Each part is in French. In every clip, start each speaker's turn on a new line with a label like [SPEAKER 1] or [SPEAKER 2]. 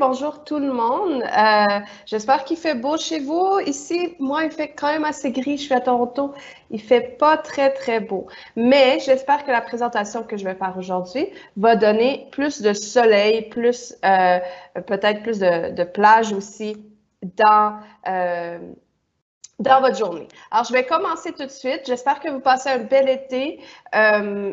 [SPEAKER 1] bonjour tout le monde. J'espère qu'il fait beau chez vous. Ici, moi, il fait quand même assez gris. Je suis à Toronto. Il fait pas très beau. Mais j'espère que la présentation que je vais faire aujourd'hui va donner plus de soleil, plus peut-être plus de plage aussi dans dans votre journée. Alors, je vais commencer tout de suite. J'espère que vous passez un bel été.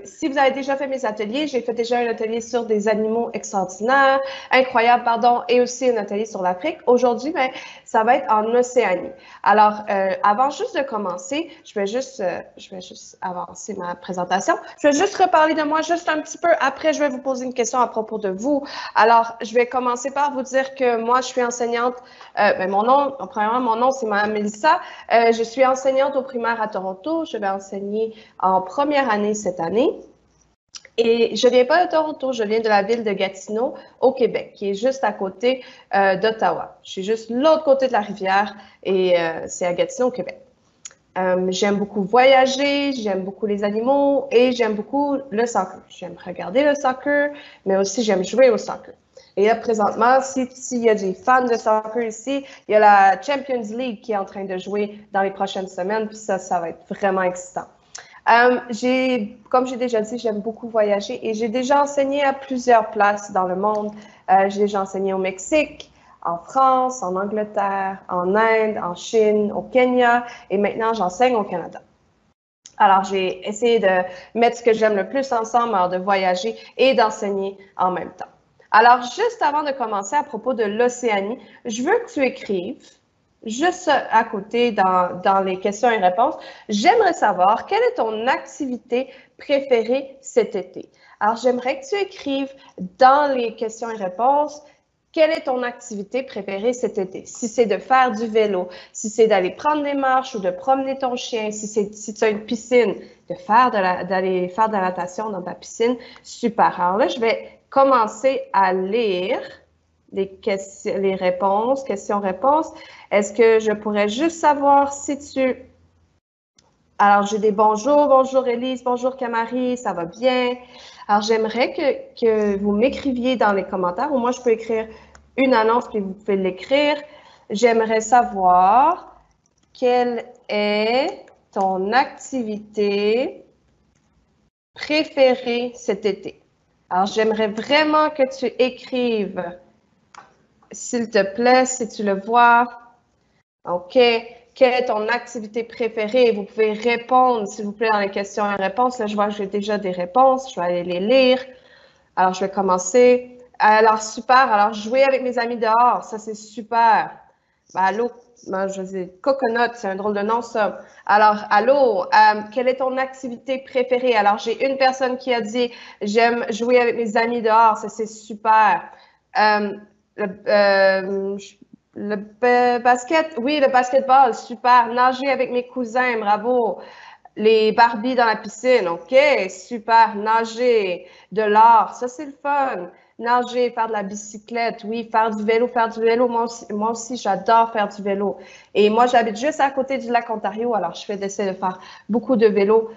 [SPEAKER 1] Si vous avez déjà fait mes ateliers, j'ai fait déjà un atelier sur des animaux extraordinaires, incroyables, pardon, et aussi un atelier sur l'Afrique. Aujourd'hui, ben, ça va être en Océanie. Alors, avant juste de commencer, je vais juste avancer ma présentation. Je vais juste reparler de moi juste un petit peu. Après, je vais vous poser une question à propos de vous. Alors, je vais commencer par vous dire que moi, je suis enseignante. Premièrement, mon nom, c'est Mme Mélissa. Je suis enseignante au primaire à Toronto. Je vais enseigner en première année cette année. Et je ne viens pas de Toronto, je viens de la ville de Gatineau, au Québec, qui est juste à côté d'Ottawa. Je suis juste l'autre côté de la rivière et c'est à Gatineau, au Québec. J'aime beaucoup voyager, j'aime beaucoup les animaux et j'aime beaucoup le soccer. J'aime regarder le soccer, mais aussi j'aime jouer au soccer. Et là, présentement, s'il y a des fans de soccer ici, il y a la Champions League qui est en train de jouer dans les prochaines semaines, puis ça va être vraiment excitant. Comme j'ai déjà dit, j'aime beaucoup voyager et j'ai déjà enseigné à plusieurs places dans le monde. J'ai déjà enseigné au Mexique, en France, en Angleterre, en Inde, en Chine, au Kenya et maintenant j'enseigne au Canada. Alors, j'ai essayé de mettre ce que j'aime le plus ensemble, alors de voyager et d'enseigner en même temps. Alors, juste avant de commencer à propos de l'Océanie, je veux que tu écrives, juste à côté dans les questions et réponses, j'aimerais savoir quelle est ton activité préférée cet été. Alors, j'aimerais que tu écrives dans les questions et réponses quelle est ton activité préférée cet été? Si c'est de faire du vélo, si c'est d'aller prendre des marches ou de promener ton chien, si tu as une piscine, d'aller faire de la natation dans ta piscine, super. Alors là, je vais commencer à lire les réponses, questions-réponses. Est-ce que je pourrais juste savoir si tu... Alors, j'ai des bonjours, bonjour Élise, bonjour Camari, ça va bien? Alors, j'aimerais que vous m'écriviez dans les commentaires, ou moi, je peux écrire une annonce, puis vous pouvez l'écrire. J'aimerais savoir quelle est ton activité préférée cet été. Alors, j'aimerais vraiment que tu écrives, s'il te plaît, si tu le vois. OK. Quelle est ton activité préférée? Vous pouvez répondre, s'il vous plaît, dans les questions et réponses. Là, je vois que j'ai déjà des réponses. Je vais aller les lire. Alors, je vais commencer. Alors, super. Alors, jouer avec mes amis dehors, ça, c'est super. Ben, allô? Ben, je dis Coconut, c'est un drôle de nom, ça. Alors, allô? Quelle est ton activité préférée? Alors, j'ai une personne qui a dit j'aime jouer avec mes amis dehors, ça, c'est super. Le basket, oui, le basketball, super. Nager avec mes cousins, bravo. Les Barbies dans la piscine, OK, super. Nager, de l'art, ça c'est le fun. Nager, faire de la bicyclette, oui, faire du vélo, moi aussi j'adore faire du vélo. Et moi, j'habite juste à côté du lac Ontario, alors je fais d'essayer de faire beaucoup de vélo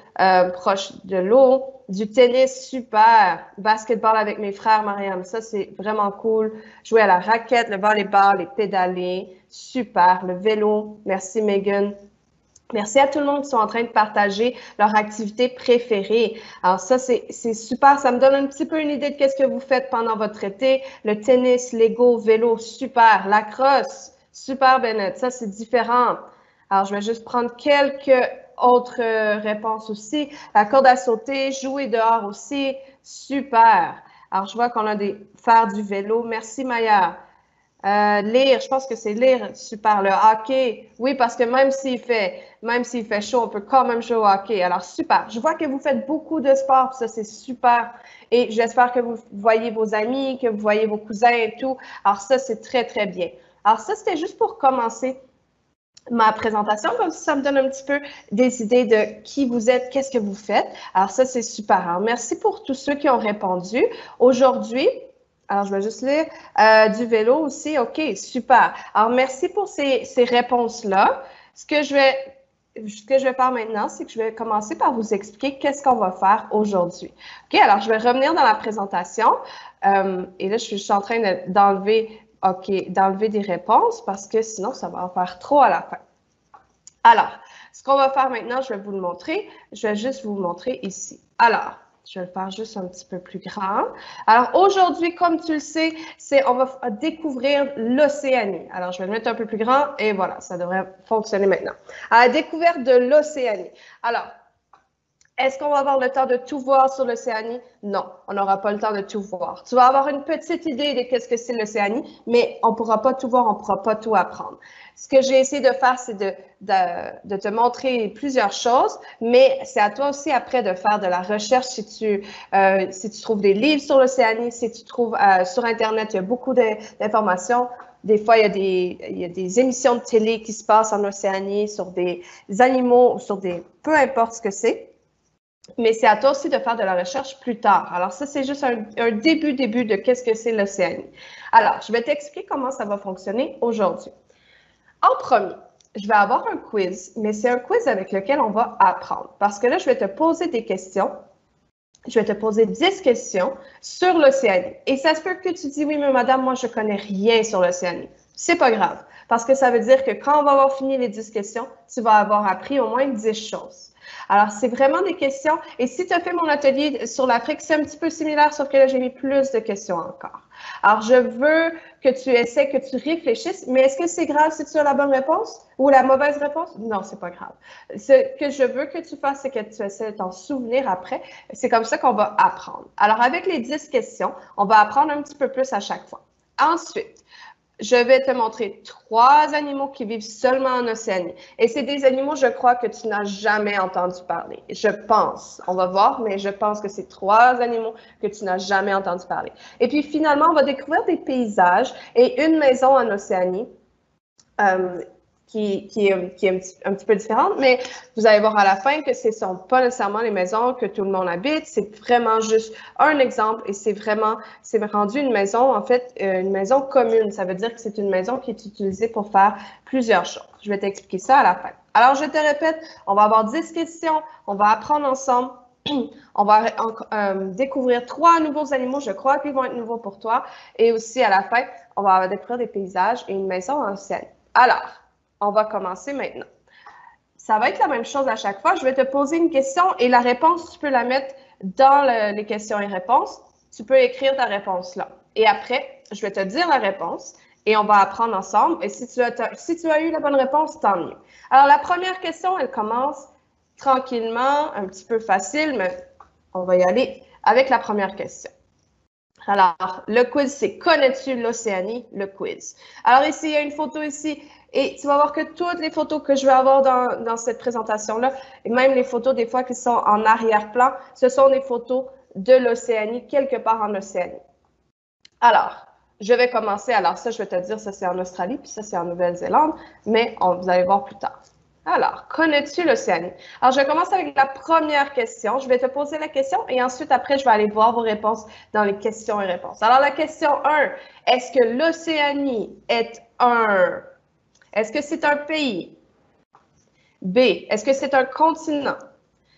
[SPEAKER 1] proche de l'eau. Du tennis, super. Basketball avec mes frères, Mariam, ça c'est vraiment cool. Jouer à la raquette, le volleyball, les pédalés, super. Le vélo, merci Megan. Merci à tout le monde qui sont en train de partager leur activité préférée. Alors ça, c'est super. Ça me donne un petit peu une idée de qu'est-ce que vous faites pendant votre été. Le tennis, Lego, vélo, super. La crosse, super Bennett. Ça, c'est différent. Alors, je vais juste prendre quelques autres réponses aussi. La corde à sauter, jouer dehors aussi, super. Alors, je vois qu'on a faire du vélo. Merci Maya. Lire, je pense que c'est lire, super. Le hockey, oui, parce que même s'il fait chaud, on peut quand même jouer au hockey. Alors, super. Je vois que vous faites beaucoup de sport, ça, c'est super. Et j'espère que vous voyez vos amis, que vous voyez vos cousins et tout. Alors, ça, c'est très bien. Alors, ça, c'était juste pour commencer ma présentation, comme ça me donne un petit peu des idées de qui vous êtes, qu'est-ce que vous faites. Alors, ça, c'est super. Alors, merci pour tous ceux qui ont répondu. Aujourd'hui, alors, je vais juste lire. Du vélo aussi, OK, super. Alors, merci pour ces réponses-là. Ce que je vais faire maintenant, c'est que je vais commencer par vous expliquer qu'est-ce qu'on va faire aujourd'hui. OK, alors je vais revenir dans la présentation. Et là, je suis en train d'enlever OK, d'enlever des réponses parce que sinon, ça va en faire trop à la fin. Alors, ce qu'on va faire maintenant, je vais vous le montrer. Je vais juste vous le montrer ici. Alors, je vais le faire juste un petit peu plus grand. Alors, aujourd'hui, comme tu le sais, on va découvrir l'Océanie. Alors, je vais le mettre un peu plus grand et voilà, ça devrait fonctionner maintenant. À la découverte de l'Océanie. Alors, est-ce qu'on va avoir le temps de tout voir sur l'Océanie? Non, on n'aura pas le temps de tout voir. Tu vas avoir une petite idée de qu'est-ce que c'est l'Océanie, mais on ne pourra pas tout voir, on ne pourra pas tout apprendre. Ce que j'ai essayé de faire, c'est de te montrer plusieurs choses, mais c'est à toi aussi après de faire de la recherche si tu trouves des livres sur l'Océanie, si tu trouves sur Internet, il y a beaucoup d'informations. Des fois, il y a des émissions de télé qui se passent en Océanie sur des animaux, sur peu importe ce que c'est. Mais c'est à toi aussi de faire de la recherche plus tard. Alors ça, c'est juste un début de qu'est-ce que c'est l'Océanie. Alors, je vais t'expliquer comment ça va fonctionner aujourd'hui. En premier, je vais avoir un quiz, mais c'est un quiz avec lequel on va apprendre. Parce que là, je vais te poser des questions. Je vais te poser 10 questions sur l'Océanie. Et ça se peut que tu dis, oui, mais madame, moi, je connais rien sur l'Océanie. C'est pas grave, parce que ça veut dire que quand on va avoir fini les 10 questions, tu vas avoir appris au moins 10 choses. Alors, c'est vraiment des questions. Et si tu as fait mon atelier sur l'Afrique, c'est un petit peu similaire, sauf que là, j'ai mis plus de questions encore. Alors, je veux que tu essaies, que tu réfléchisses, mais est-ce que c'est grave si tu as la bonne réponse ou la mauvaise réponse? Non, c'est pas grave. Ce que je veux que tu fasses, c'est que tu essaies de t'en souvenir après. C'est comme ça qu'on va apprendre. Alors, avec les 10 questions, on va apprendre un petit peu plus à chaque fois. Ensuite, je vais te montrer 3 animaux qui vivent seulement en Océanie. Et c'est des animaux, je crois, que tu n'as jamais entendu parler. Je pense, on va voir, mais je pense que c'est 3 animaux que tu n'as jamais entendu parler. Et puis finalement, on va découvrir des paysages et une maison en Océanie qui est un petit peu différente, mais vous allez voir à la fin que ce ne sont pas nécessairement les maisons que tout le monde habite, c'est vraiment juste un exemple et c'est rendu une maison, en fait, une maison commune. Ça veut dire que c'est une maison qui est utilisée pour faire plusieurs choses. Je vais t'expliquer ça à la fin. Alors, je te répète, on va avoir 10 questions, on va apprendre ensemble. On va découvrir 3 nouveaux animaux, je crois qu'ils vont être nouveaux pour toi. Et aussi, à la fin, on va découvrir des paysages et une maison ancienne. Alors, on va commencer maintenant. Ça va être la même chose à chaque fois. Je vais te poser une question et la réponse, tu peux la mettre dans les questions et réponses. Tu peux écrire ta réponse là. Et après, je vais te dire la réponse et on va apprendre ensemble. Et si tu as eu la bonne réponse, tant mieux. Alors, la première question, elle commence tranquillement, un petit peu facile, mais on va y aller avec la première question. Alors, le quiz, c'est « Connais-tu l'Océanie? » Le quiz. Alors ici, il y a une photo ici. Et tu vas voir que toutes les photos que je vais avoir dans cette présentation-là, et même les photos des fois qui sont en arrière-plan, ce sont des photos de l'Océanie, quelque part en Océanie. Alors, je vais commencer. Alors ça, je vais te dire, ça c'est en Australie, puis ça c'est en Nouvelle-Zélande, mais vous allez voir plus tard. Alors, connais-tu l'Océanie? Alors, je commence avec la première question. Je vais te poser la question et ensuite, après, je vais aller voir vos réponses dans les questions et réponses. Alors, la question 1, est-ce que l'Océanie est Est-ce que c'est un pays? B, est-ce que c'est un continent?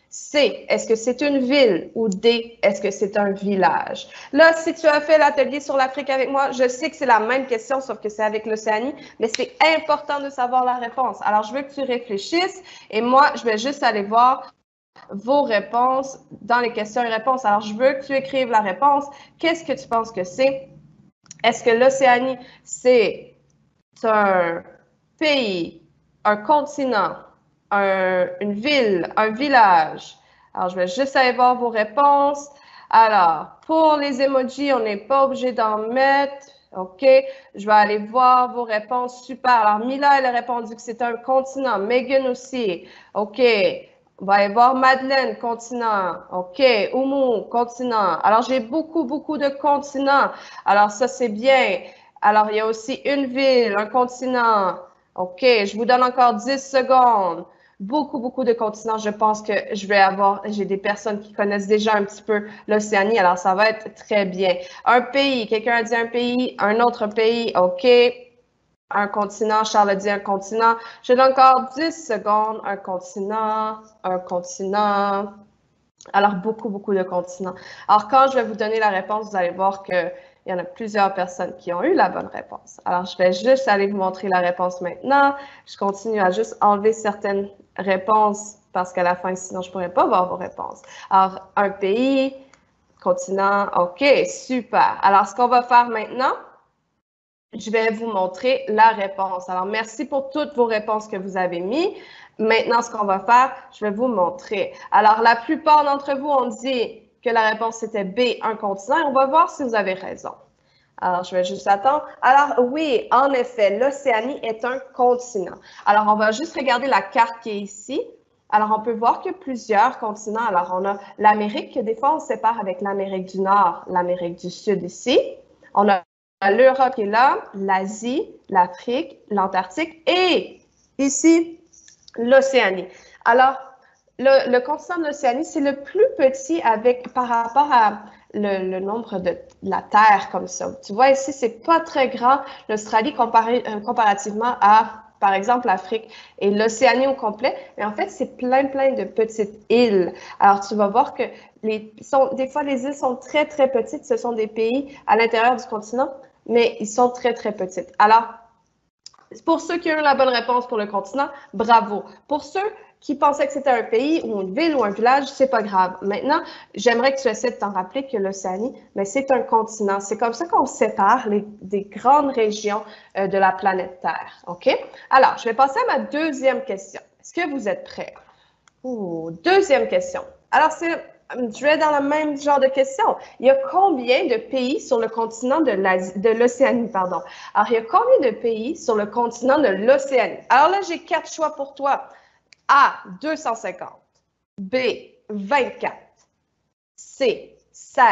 [SPEAKER 1] C, est-ce que c'est une ville? Ou D, est-ce que c'est un village? Là, si tu as fait l'atelier sur l'Afrique avec moi, je sais que c'est la même question, sauf que c'est avec l'Océanie, mais c'est important de savoir la réponse. Alors, je veux que tu réfléchisses et moi, je vais juste aller voir vos réponses dans les questions et réponses. Alors, je veux que tu écrives la réponse. Qu'est-ce que tu penses que c'est? Est-ce que l'Océanie, c'est un pays, un continent, une ville, un village? Alors, je vais juste aller voir vos réponses. Alors, pour les emojis, on n'est pas obligé d'en mettre. OK, je vais aller voir vos réponses. Super. Alors, Mila, elle a répondu que c'est un continent. Megan aussi. OK. On va aller voir Madeleine, continent. OK. Oumu, continent. Alors, j'ai beaucoup de continents. Alors, ça, c'est bien. Alors, il y a aussi une ville, un continent. OK, je vous donne encore 10 secondes. Beaucoup de continents. Je pense que j'ai des personnes qui connaissent déjà un petit peu l'Océanie, alors ça va être très bien. Un pays, quelqu'un a dit un pays, un autre pays, OK. Un continent, Charles a dit un continent. Je donne encore 10 secondes. Un continent, un continent. Alors, beaucoup de continents. Alors, quand je vais vous donner la réponse, vous allez voir qu'il Il y en a plusieurs personnes qui ont eu la bonne réponse. Alors, je vais juste aller vous montrer la réponse maintenant. Je continue à juste enlever certaines réponses parce qu'à la fin, sinon, je ne pourrais pas voir vos réponses. Alors, un pays, continent, OK, super. Alors, ce qu'on va faire maintenant, je vais vous montrer la réponse. Alors, merci pour toutes vos réponses que vous avez mises. Maintenant, ce qu'on va faire, je vais vous montrer. Alors, la plupart d'entre vous ont dit que la réponse était B, un continent. On va voir si vous avez raison. Alors, je vais juste attendre. Alors, oui, en effet, l'Océanie est un continent. Alors, on va juste regarder la carte qui est ici. Alors, on peut voir qu'il y a plusieurs continents. Alors, on a l'Amérique, que des fois, on sépare avec l'Amérique du Nord, l'Amérique du Sud ici. On a l'Europe qui est là, l'Asie, l'Afrique, l'Antarctique et ici, l'Océanie. Alors, le continent de l'Océanie, c'est le plus petit par rapport à le nombre de la Terre comme ça. Tu vois, ici, c'est pas très grand, l'Australie comparativement à, par exemple, l'Afrique et l'Océanie au complet. Mais en fait, c'est plein de petites îles. Alors, tu vas voir que des fois, les îles sont très petites. Ce sont des pays à l'intérieur du continent, mais ils sont très petites. Alors, pour ceux qui ont eu la bonne réponse pour le continent, bravo. Pour ceux qui pensaient que c'était un pays ou une ville ou un village, c'est pas grave. Maintenant, j'aimerais que tu essaies de t'en rappeler que l'Océanie, mais c'est un continent. C'est comme ça qu'on sépare des grandes régions de la planète Terre. OK? Alors, je vais passer à ma deuxième question. Est-ce que vous êtes prêts? Deuxième question. Alors, je vais dans le même genre de question. Il y a combien de pays sur le continent de l'Océanie, pardon? Alors, il y a combien de pays sur le continent de l'Océanie? Alors là, j'ai 4 choix pour toi. A, 250. B, 24. C, 16.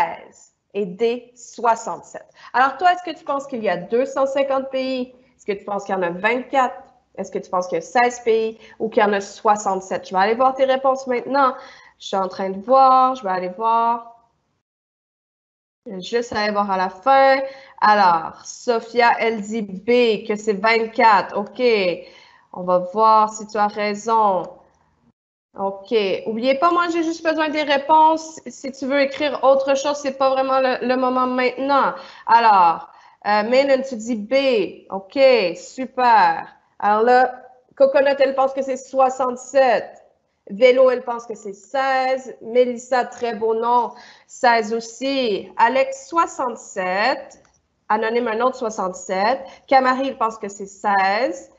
[SPEAKER 1] Et D, 67. Alors, toi, est-ce que tu penses qu'il y a 250 pays? Est-ce que tu penses qu'il y en a 24? Est-ce que tu penses qu'il y a 16 pays ou qu'il y en a 67? Je vais aller voir tes réponses maintenant. Je suis en train de voir. Je vais aller voir. Je vais juste aller voir à la fin. Alors, Sophia, elle dit B, que c'est 24. OK. On va voir si tu as raison. OK. N'oubliez pas, moi, j'ai juste besoin des réponses. Si tu veux écrire autre chose, c'est pas vraiment le moment maintenant. Alors, Maylin, tu dis B. OK, super. Alors là, Coconut, elle pense que c'est 67. Vélo, elle pense que c'est 16. Mélissa, très beau nom, 16 aussi. Alex, 67. Anonyme, un autre 67. Camari, il pense que c'est 16.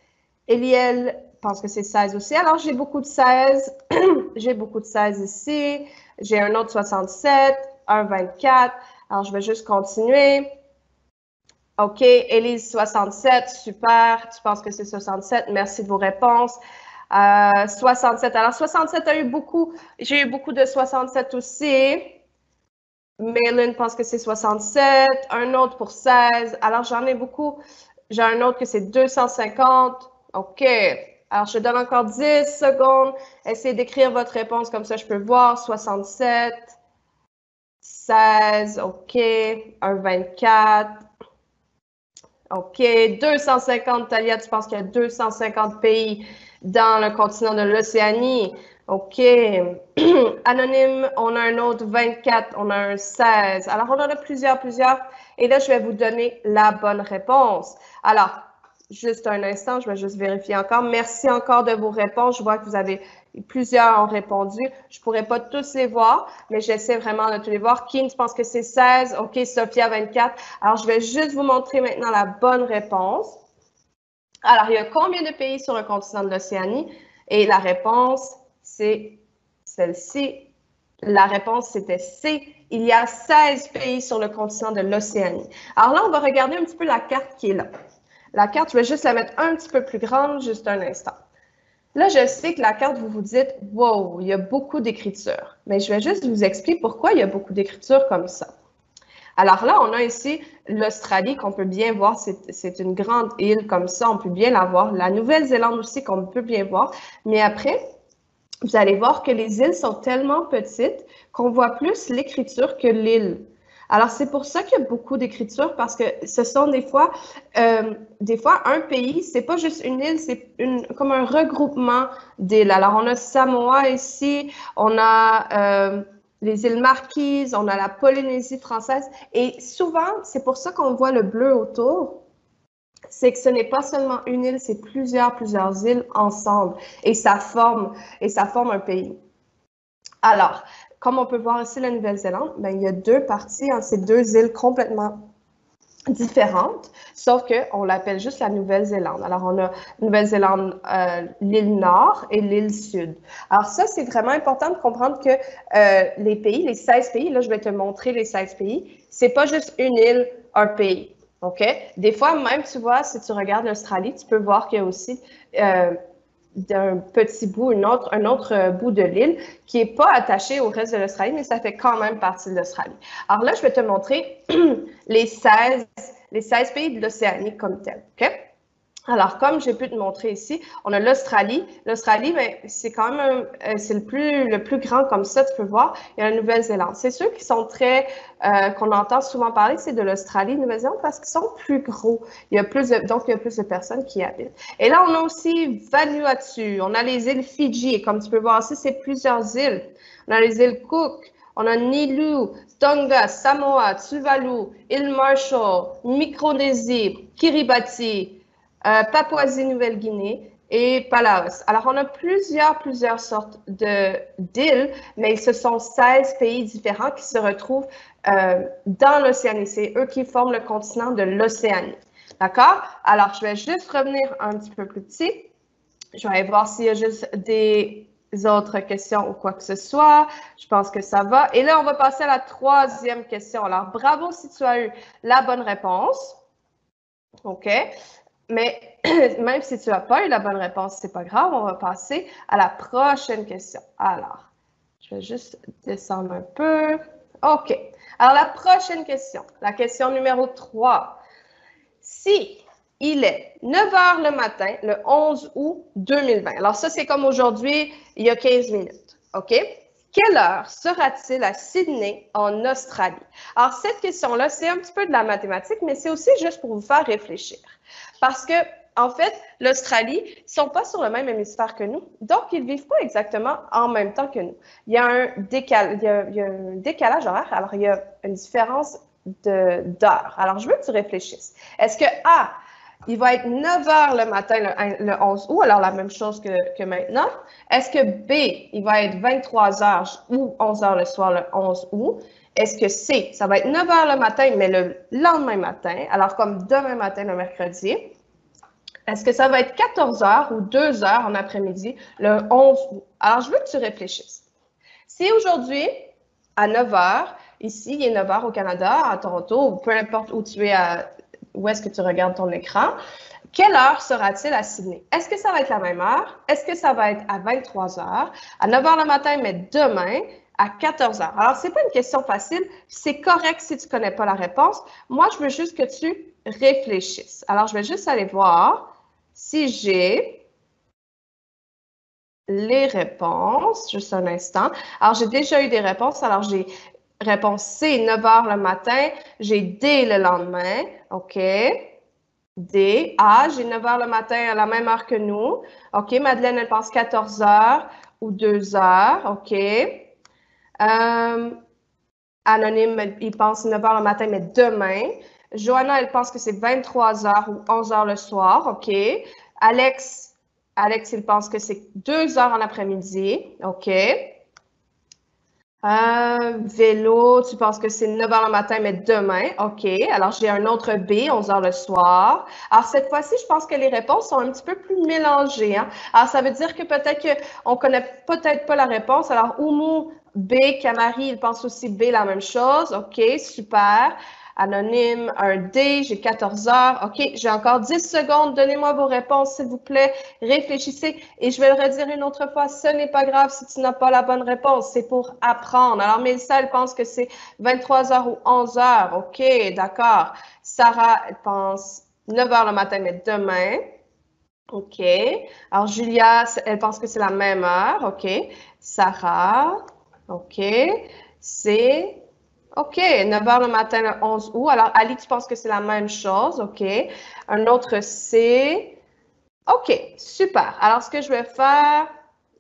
[SPEAKER 1] Eliel pense que c'est 16 aussi. Alors, j'ai beaucoup de 16. J'ai beaucoup de 16 ici. J'ai un autre 67, un 24. Alors, je vais juste continuer. OK, Élise, 67, super. Tu penses que c'est 67. Merci de vos réponses. 67. Alors, 67 a eu beaucoup. J'ai eu beaucoup de 67 aussi. Maylin pense que c'est 67. Un autre pour 16. Alors, j'en ai beaucoup. J'ai un autre que c'est 250. OK. Alors, je donne encore 10 secondes. Essayez d'écrire votre réponse, comme ça je peux voir. 67, 16, OK, un 24. OK, 250, Talia, tu penses qu'il y a 250 pays dans le continent de l'Océanie. OK. Anonyme, on a un autre 24, on a un 16. Alors, on en a plusieurs. Et là, je vais vous donner la bonne réponse. Alors, juste un instant, je vais juste vérifier encore. Merci encore de vos réponses. Je vois que plusieurs ont répondu. Je ne pourrais pas tous les voir, mais j'essaie vraiment de tous les voir. Kim, tu penses que c'est 16? OK, Sophia, 24. Alors, je vais juste vous montrer maintenant la bonne réponse. Alors, il y a combien de pays sur le continent de l'Océanie? Et la réponse, c'est celle-ci. La réponse, c'était C. Il y a 16 pays sur le continent de l'Océanie. Alors là, on va regarder un petit peu la carte qui est là. La carte, je vais juste la mettre un petit peu plus grande, juste un instant. Là, je sais que la carte, vous vous dites, wow, il y a beaucoup d'écriture. Mais je vais juste vous expliquer pourquoi il y a beaucoup d'écriture comme ça. Alors là, on a ici l'Australie qu'on peut bien voir. C'est une grande île comme ça, on peut bien la voir. La Nouvelle-Zélande aussi qu'on peut bien voir. Mais après, vous allez voir que les îles sont tellement petites qu'on voit plus l'écriture que l'île. Alors, c'est pour ça qu'il y a beaucoup d'écriture parce que ce sont des fois un pays, c'est pas juste une île, c'est comme un regroupement d'îles. Alors, on a Samoa ici, on a les îles Marquises, on a la Polynésie française. Et souvent, c'est pour ça qu'on voit le bleu autour. C'est que ce n'est pas seulement une île, c'est plusieurs îles ensemble. Et ça forme un pays. Alors, comme on peut voir ici la Nouvelle-Zélande, ben, il y a deux parties, hein, c'est deux îles complètement différentes, sauf qu'on l'appelle juste la Nouvelle-Zélande. Alors, on a Nouvelle-Zélande, l'île Nord et l'île Sud. Alors ça, c'est vraiment important de comprendre que les pays, les 16 pays, là, je vais te montrer les 16 pays, c'est pas juste une île, un pays, OK? Des fois, même, tu vois, si tu regardes l'Australie, tu peux voir qu'il y a aussi d'un petit bout, un autre bout de l'île qui n'est pas attaché au reste de l'Australie, mais ça fait quand même partie de l'Australie. Alors là, je vais te montrer les 16 pays de l'Océanie comme tel. OK? Alors, comme j'ai pu te montrer ici, on a l'Australie. L'Australie, ben, c'est quand même c'est le plus grand comme ça, tu peux voir. Il y a la Nouvelle-Zélande. C'est ceux qui sont qu'on entend souvent parler, c'est de l'Australie, Nouvelle-Zélande, parce qu'ils sont plus gros. Donc, il y a plus de personnes qui y habitent. Et là, on a aussi Vanuatu. On a les îles Fidji. Et comme tu peux voir ici, c'est plusieurs îles. On a les îles Cook. On a Niue, Tonga, Samoa, Tuvalu, île Marshall, Micronésie, Kiribati, Papouasie-Nouvelle-Guinée et Palaos. Alors, on a plusieurs sortes d'îles, mais ce sont 16 pays différents qui se retrouvent dans l'Océanie. C'est eux qui forment le continent de l'Océanie. D'accord? Alors, je vais juste revenir un petit peu plus petit. Je vais aller voir s'il y a juste des autres questions ou quoi que ce soit. Je pense que ça va. Et là, on va passer à la troisième question. Alors, bravo si tu as eu la bonne réponse. OK? Mais même si tu n'as pas eu la bonne réponse, ce n'est pas grave, on va passer à la prochaine question. Alors, je vais juste descendre un peu. OK. Alors, la prochaine question, la question numéro 3. Si il est 9 h le matin, le 11 août 2020, alors ça, c'est comme aujourd'hui, il y a 15 minutes. OK? Quelle heure sera-t-il à Sydney, en Australie? Alors, cette question-là, c'est un petit peu de la mathématique, mais c'est aussi juste pour vous faire réfléchir. Parce que, en fait, l'Australie, ils ne sont pas sur le même hémisphère que nous, donc ils ne vivent pas exactement en même temps que nous. Il y a un décalage horaire, alors il y a une différence d'heure. Alors, je veux que tu réfléchisses. Est-ce que A, il va être 9 h le matin le 11 août, alors la même chose que maintenant. Est-ce que B, il va être 23 h ou 11 h le soir le 11 août? Est-ce que C, ça va être 9 h le matin, mais le lendemain matin, alors comme demain matin, le mercredi? Est-ce que ça va être 14 h ou 2 h en après-midi, le 11 août? Alors, je veux que tu réfléchisses. Si aujourd'hui, à 9 h, ici, il est 9 h au Canada, à Toronto, ou peu importe où tu es, où est-ce que tu regardes ton écran, quelle heure sera-t-il à Sydney? Est-ce que ça va être la même heure? Est-ce que ça va être à 23 h, à 9 h le matin, mais demain, à 14 h? Alors, ce n'est pas une question facile. C'est correct si tu ne connais pas la réponse. Moi, je veux juste que tu réfléchisses. Alors, je vais juste aller voir si j'ai les réponses. Juste un instant. Alors, j'ai déjà eu des réponses. Alors, j'ai réponse C, 9 h le matin. J'ai D le lendemain. OK. D. A, j'ai 9 h le matin à la même heure que nous. OK. Madeleine, elle pense 14 h ou 2 h. OK. Anonyme, il pense 9 h le matin, mais demain. Johanna, elle pense que c'est 23 h ou 11 h le soir. OK. Alex, il pense que c'est 2 h en après-midi. OK. Vélo, tu penses que c'est 9 h le matin, mais demain. OK. Alors, j'ai un autre B, 11 h le soir. Alors, cette fois-ci, je pense que les réponses sont un petit peu plus mélangées. Hein? Alors, ça veut dire que peut-être qu'on ne connaît peut-être pas la réponse. Alors, Oumou, B, Camari, il pense aussi B, la même chose. OK, super. Anonyme, un D, j'ai 14 h. OK, j'ai encore 10 secondes. Donnez-moi vos réponses, s'il vous plaît. Réfléchissez. Et je vais le redire une autre fois, ce n'est pas grave si tu n'as pas la bonne réponse. C'est pour apprendre. Alors, Mélissa, elle pense que c'est 23 h ou 11 h. OK, d'accord. Sarah, elle pense 9 h le matin, mais demain. OK. Alors, Julia, elle pense que c'est la même heure. OK. Sarah. OK. C'est... OK, 9 h le matin, le 11 août. Alors, Ali, tu penses que c'est la même chose. OK. Un autre C. OK, super. Alors, ce que je vais faire,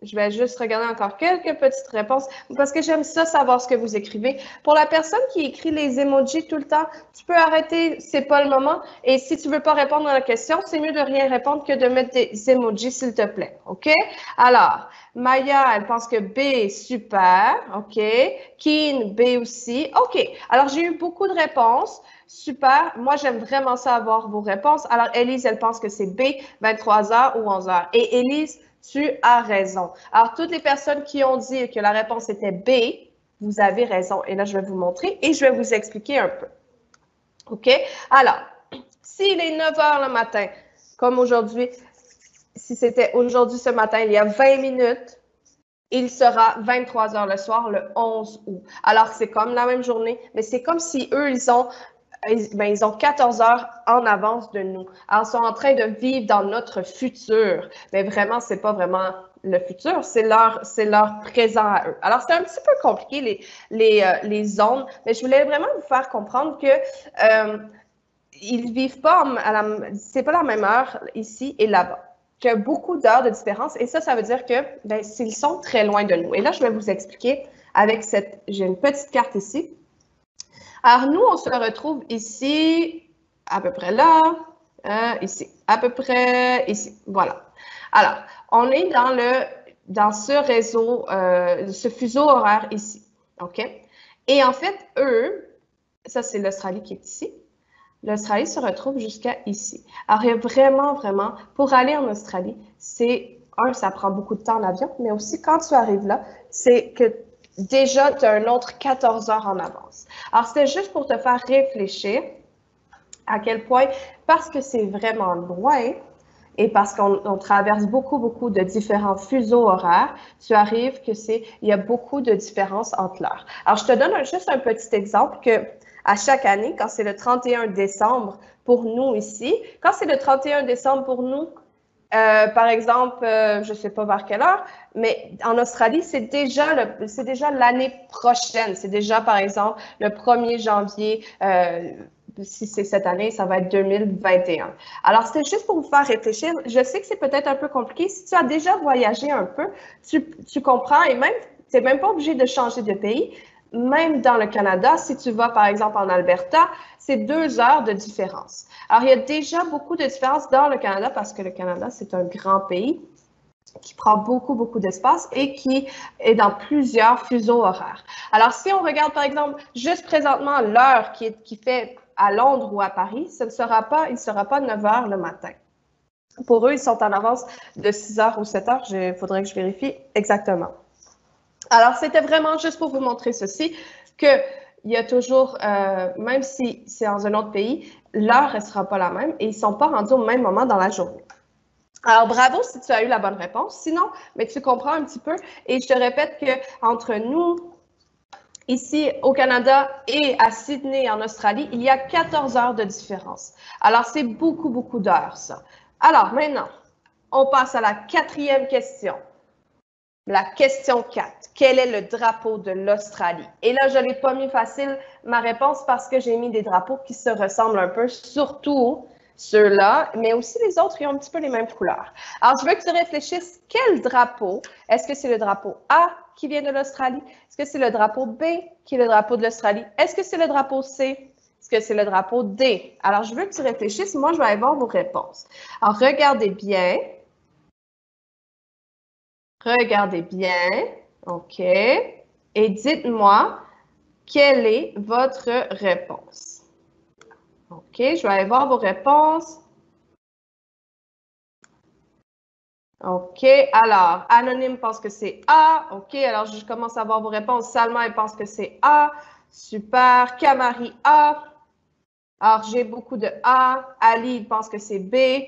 [SPEAKER 1] Je vais juste regarder encore quelques petites réponses parce que j'aime ça, savoir ce que vous écrivez. Pour la personne qui écrit les emojis tout le temps, tu peux arrêter, c'est pas le moment. Et si tu veux pas répondre à la question, c'est mieux de rien répondre que de mettre des emojis, s'il te plaît. OK? Alors, Maya, elle pense que B, super. OK. Keen, B aussi. OK. Alors, j'ai eu beaucoup de réponses. Super. Moi, j'aime vraiment ça avoir vos réponses. Alors, Élise, elle pense que c'est B, 23h ou 11h. Et Élise, tu as raison. Alors, toutes les personnes qui ont dit que la réponse était B, vous avez raison. Et là, je vais vous montrer et je vais vous expliquer un peu. OK? Alors, s'il est 9h le matin, comme aujourd'hui, si c'était aujourd'hui ce matin, il y a 20 minutes, il sera 23h le soir, le 11 août. Alors, c'est comme la même journée, mais c'est comme si eux, ils ont 14 heures en avance de nous. Alors, ils sont en train de vivre dans notre futur. Mais vraiment, c'est pas vraiment le futur, c'est leur présent à eux. Alors, c'est un petit peu compliqué, les zones, mais je voulais vraiment vous faire comprendre que ils vivent pas c'est pas la même heure ici et là-bas. Il y a beaucoup d'heures de différence et ça veut dire que s'ils sont très loin de nous. Et là, je vais vous expliquer avec j'ai une petite carte ici. Alors, nous, on se retrouve ici, à peu près là, ici, à peu près ici. Voilà. Alors, on est dans ce réseau, ce fuseau horaire ici. OK? Et en fait, eux, ça, c'est l'Australie qui est ici. L'Australie se retrouve jusqu'à ici. Alors, il y a vraiment, pour aller en Australie, ça prend beaucoup de temps en avion, mais aussi quand tu arrives là, c'est que déjà, tu as un autre 14 heures en avance. Alors, c'était juste pour te faire réfléchir à quel point, parce que c'est vraiment loin et parce qu'on traverse beaucoup de différents fuseaux horaires, tu arrives il y a beaucoup de différences entre l'heure. Alors, je te donne juste un petit exemple que à chaque année, quand c'est le 31 décembre pour nous ici, quand c'est le 31 décembre pour nous, par exemple, je ne sais pas vers quelle heure, mais en Australie, c'est déjà l'année prochaine. C'est déjà, par exemple, le 1er janvier. Si c'est cette année, ça va être 2021. Alors, c'était juste pour vous faire réfléchir. Je sais que c'est peut-être un peu compliqué. Si tu as déjà voyagé un peu, tu comprends et même, tu n'es même pas obligé de changer de pays. Même dans le Canada, si tu vas par exemple en Alberta, c'est 2 heures de différence. Alors, il y a déjà beaucoup de différences dans le Canada parce que le Canada, c'est un grand pays qui prend beaucoup d'espace et qui est dans plusieurs fuseaux horaires. Alors, si on regarde par exemple juste présentement l'heure qui fait à Londres ou à Paris, il ne sera pas 9 heures le matin. Pour eux, ils sont en avance de 6 heures ou 7 heures. Il faudrait que je vérifie exactement. Alors, c'était vraiment juste pour vous montrer ceci, qu'il y a toujours, même si c'est dans un autre pays, l'heure ne sera pas la même et ils ne sont pas rendus au même moment dans la journée. Alors, bravo si tu as eu la bonne réponse. Sinon, mais tu comprends un petit peu. Et je te répète qu'entre nous, ici au Canada et à Sydney, en Australie, il y a 14 heures de différence. Alors, c'est beaucoup d'heures, ça. Alors, maintenant, on passe à la 4e question. La question 4. Quel est le drapeau de l'Australie? Et là, je ne l'ai pas mis facile, ma réponse, parce que j'ai mis des drapeaux qui se ressemblent un peu, surtout ceux-là, mais aussi les autres, ils ont un petit peu les mêmes couleurs. Alors, je veux que tu réfléchisses, quel drapeau? Est-ce que c'est le drapeau A qui vient de l'Australie? Est-ce que c'est le drapeau B qui est le drapeau de l'Australie? Est-ce que c'est le drapeau C? Est-ce que c'est le drapeau D? Alors, je veux que tu réfléchisses. Moi, je vais avoir vos réponses. Alors, regardez bien. Regardez bien, OK, et dites-moi quelle est votre réponse. OK, je vais aller voir vos réponses. OK, alors, Anonyme pense que c'est A. OK, alors je commence à voir vos réponses. Salma, elle pense que c'est A. Super. Kamari, A. Alors, j'ai beaucoup de A. Ali, il pense que c'est B.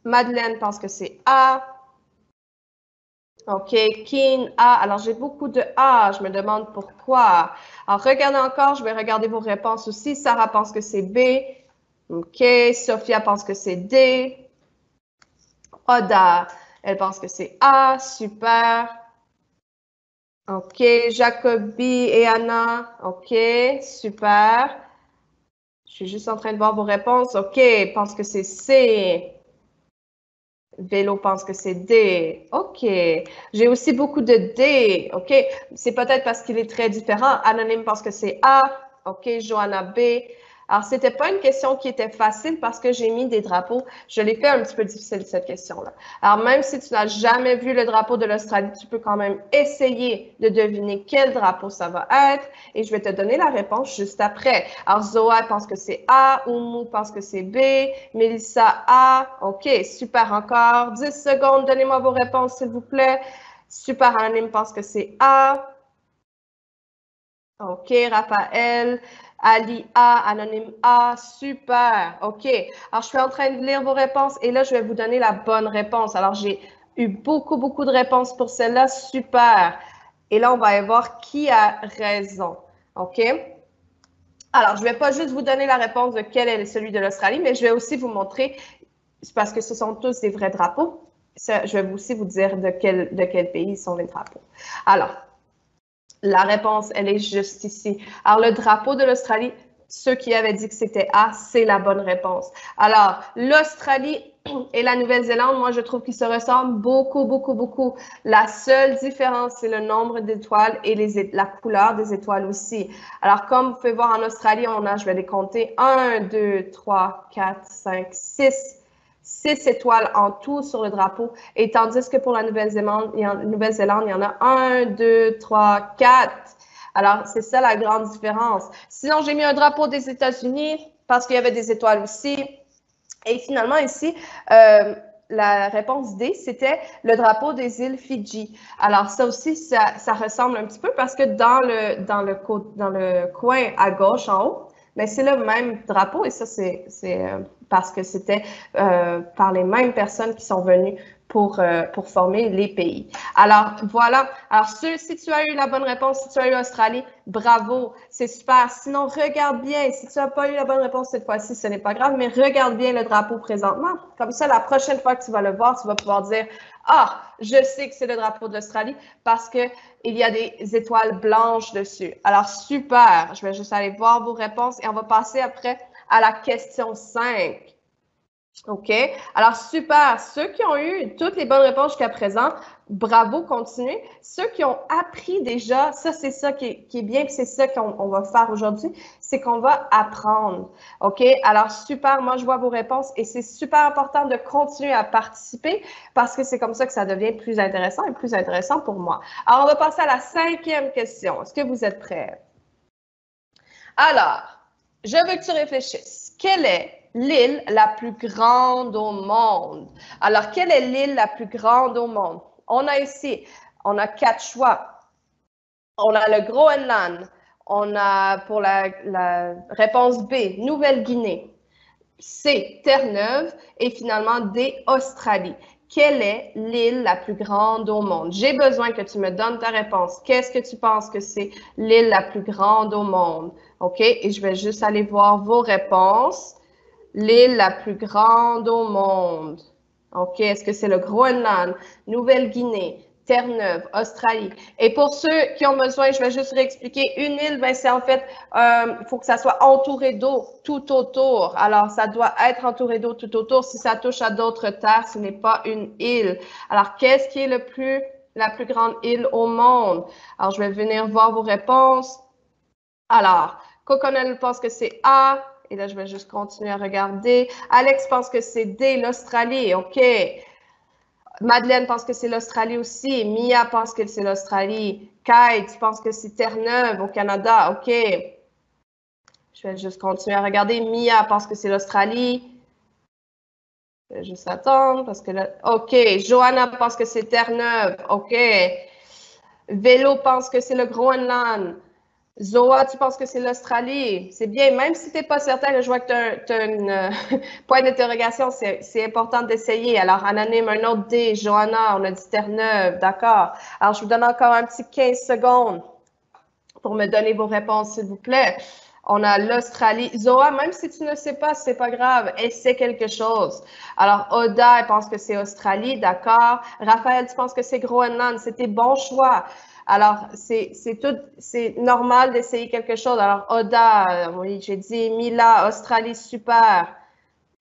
[SPEAKER 1] Madeleine pense que c'est A. OK, Keen, A. Alors, j'ai beaucoup de A. Je me demande pourquoi. Alors, regardez encore. Je vais regarder vos réponses aussi. Sarah pense que c'est B. OK. Sophia pense que c'est D. Oda, elle pense que c'est A. Super. OK. Jacobi et Anna. OK. Super. Je suis juste en train de voir vos réponses. OK. Elle pense que c'est C. Vélo pense que c'est D. OK. J'ai aussi beaucoup de D. OK. C'est peut-être parce qu'il est très différent. Anonyme pense que c'est A. OK. Johanna B. Alors, c'était pas une question qui était facile parce que j'ai mis des drapeaux. Je l'ai fait un petit peu difficile, cette question-là. Alors, même si tu n'as jamais vu le drapeau de l'Australie, tu peux quand même essayer de deviner quel drapeau ça va être et je vais te donner la réponse juste après. Alors, Zoa pense que c'est A, Oumu pense que c'est B, Mélissa A. OK, super encore. 10 secondes, donnez-moi vos réponses, s'il vous plaît. Super Anonyme pense que c'est A. OK, Raphaël, Ali A, Anonyme A, super. OK. Alors, je suis en train de lire vos réponses et là, je vais vous donner la bonne réponse. Alors, j'ai eu beaucoup de réponses pour celle-là. Super. Et là, on va aller voir qui a raison. OK? Alors, je ne vais pas juste vous donner la réponse de quel est celui de l'Australie, mais je vais aussi vous montrer, parce que ce sont tous des vrais drapeaux, je vais aussi vous dire de quel pays sont les drapeaux. Alors, la réponse, elle est juste ici. Alors, le drapeau de l'Australie, ceux qui avaient dit que c'était A, c'est la bonne réponse. Alors, l'Australie et la Nouvelle-Zélande, moi, je trouve qu'ils se ressemblent beaucoup. La seule différence, c'est le nombre d'étoiles et la couleur des étoiles aussi. Alors, comme vous pouvez voir en Australie, on a, je vais les compter, 1, 2, 3, 4, 5, 6 étoiles en tout sur le drapeau. Et tandis que pour la Nouvelle-Zélande, il y en a 1, 2, 3, 4. Alors, c'est ça la grande différence. Sinon, j'ai mis un drapeau des États-Unis parce qu'il y avait des étoiles aussi. Et finalement, ici, la réponse D, c'était le drapeau des îles Fidji. Alors, ça aussi, ça ressemble un petit peu parce que dans le coin à gauche, en haut, mais c'est le même drapeau et ça, c'est parce que c'était par les mêmes personnes qui sont venues pour former les pays. Alors, voilà. Alors, si tu as eu la bonne réponse, si tu as eu Australie, bravo, c'est super. Sinon, regarde bien. Si tu n'as pas eu la bonne réponse cette fois-ci, ce n'est pas grave, mais regarde bien le drapeau présentement. Comme ça, la prochaine fois que tu vas le voir, tu vas pouvoir dire « Ah, je sais que c'est le drapeau d'Australie parce qu'il y a des étoiles blanches dessus. » Alors, super. Je vais juste aller voir vos réponses et on va passer après à la question 5. OK? Alors, super. Ceux qui ont eu toutes les bonnes réponses jusqu'à présent, bravo, continuez. Ceux qui ont appris déjà, ça, c'est ça qui est bien, puis c'est ça qu'on va faire aujourd'hui, c'est qu'on va apprendre. OK? Alors, super. Moi, je vois vos réponses et c'est super important de continuer à participer parce que c'est comme ça que ça devient plus intéressant et plus intéressant pour moi. Alors, on va passer à la 5e question. Est-ce que vous êtes prêts? Alors, je veux que tu réfléchisses. Quelle est l'île la plus grande au monde? Alors, quelle est l'île la plus grande au monde? On a 4 choix. On a le Groenland. On a pour la réponse B, Nouvelle-Guinée. C, Terre-Neuve. Et finalement, D, Australie. Quelle est l'île la plus grande au monde? J'ai besoin que tu me donnes ta réponse. Qu'est-ce que tu penses que c'est l'île la plus grande au monde? OK? Et je vais juste aller voir vos réponses. L'île la plus grande au monde. OK? Est-ce que c'est le Groenland, Nouvelle-Guinée, Terre-Neuve, Australie? Et pour ceux qui ont besoin, je vais juste réexpliquer. Une île, ben, c'est en fait, il faut que ça soit entouré d'eau tout autour. Alors, ça doit être entouré d'eau tout autour. Si ça touche à d'autres terres, ce n'est pas une île. Alors, qu'est-ce qui est la plus grande île au monde? Alors, je vais venir voir vos réponses. Alors, Coconut pense que c'est A. Et là, je vais juste continuer à regarder. Alex pense que c'est D, l'Australie. OK. Madeleine pense que c'est l'Australie aussi. Mia pense que c'est l'Australie. Kai, tu penses que c'est Terre-Neuve au Canada. OK. Je vais juste continuer à regarder. Mia pense que c'est l'Australie. Je vais juste attendre parce que là... OK. Johanna pense que c'est Terre-Neuve. OK. Vélo pense que c'est le Groenland. Zoa, tu penses que c'est l'Australie? C'est bien, même si tu n'es pas certain, je vois que tu as un point d'interrogation, c'est important d'essayer. Alors, Anonyme, un autre D, Johanna, on a dit Terre-Neuve, d'accord. Alors, je vous donne encore un petit 15 secondes pour me donner vos réponses, s'il vous plaît. On a l'Australie. Zoa, même si tu ne sais pas, c'est pas grave, essaie quelque chose. Alors, Oda, elle pense que c'est Australie, d'accord. Raphaël, tu penses que c'est Groenland, c'était bon choix. Alors, c'est normal d'essayer quelque chose. Alors, Oda, oui, j'ai dit Mila, Australie, super.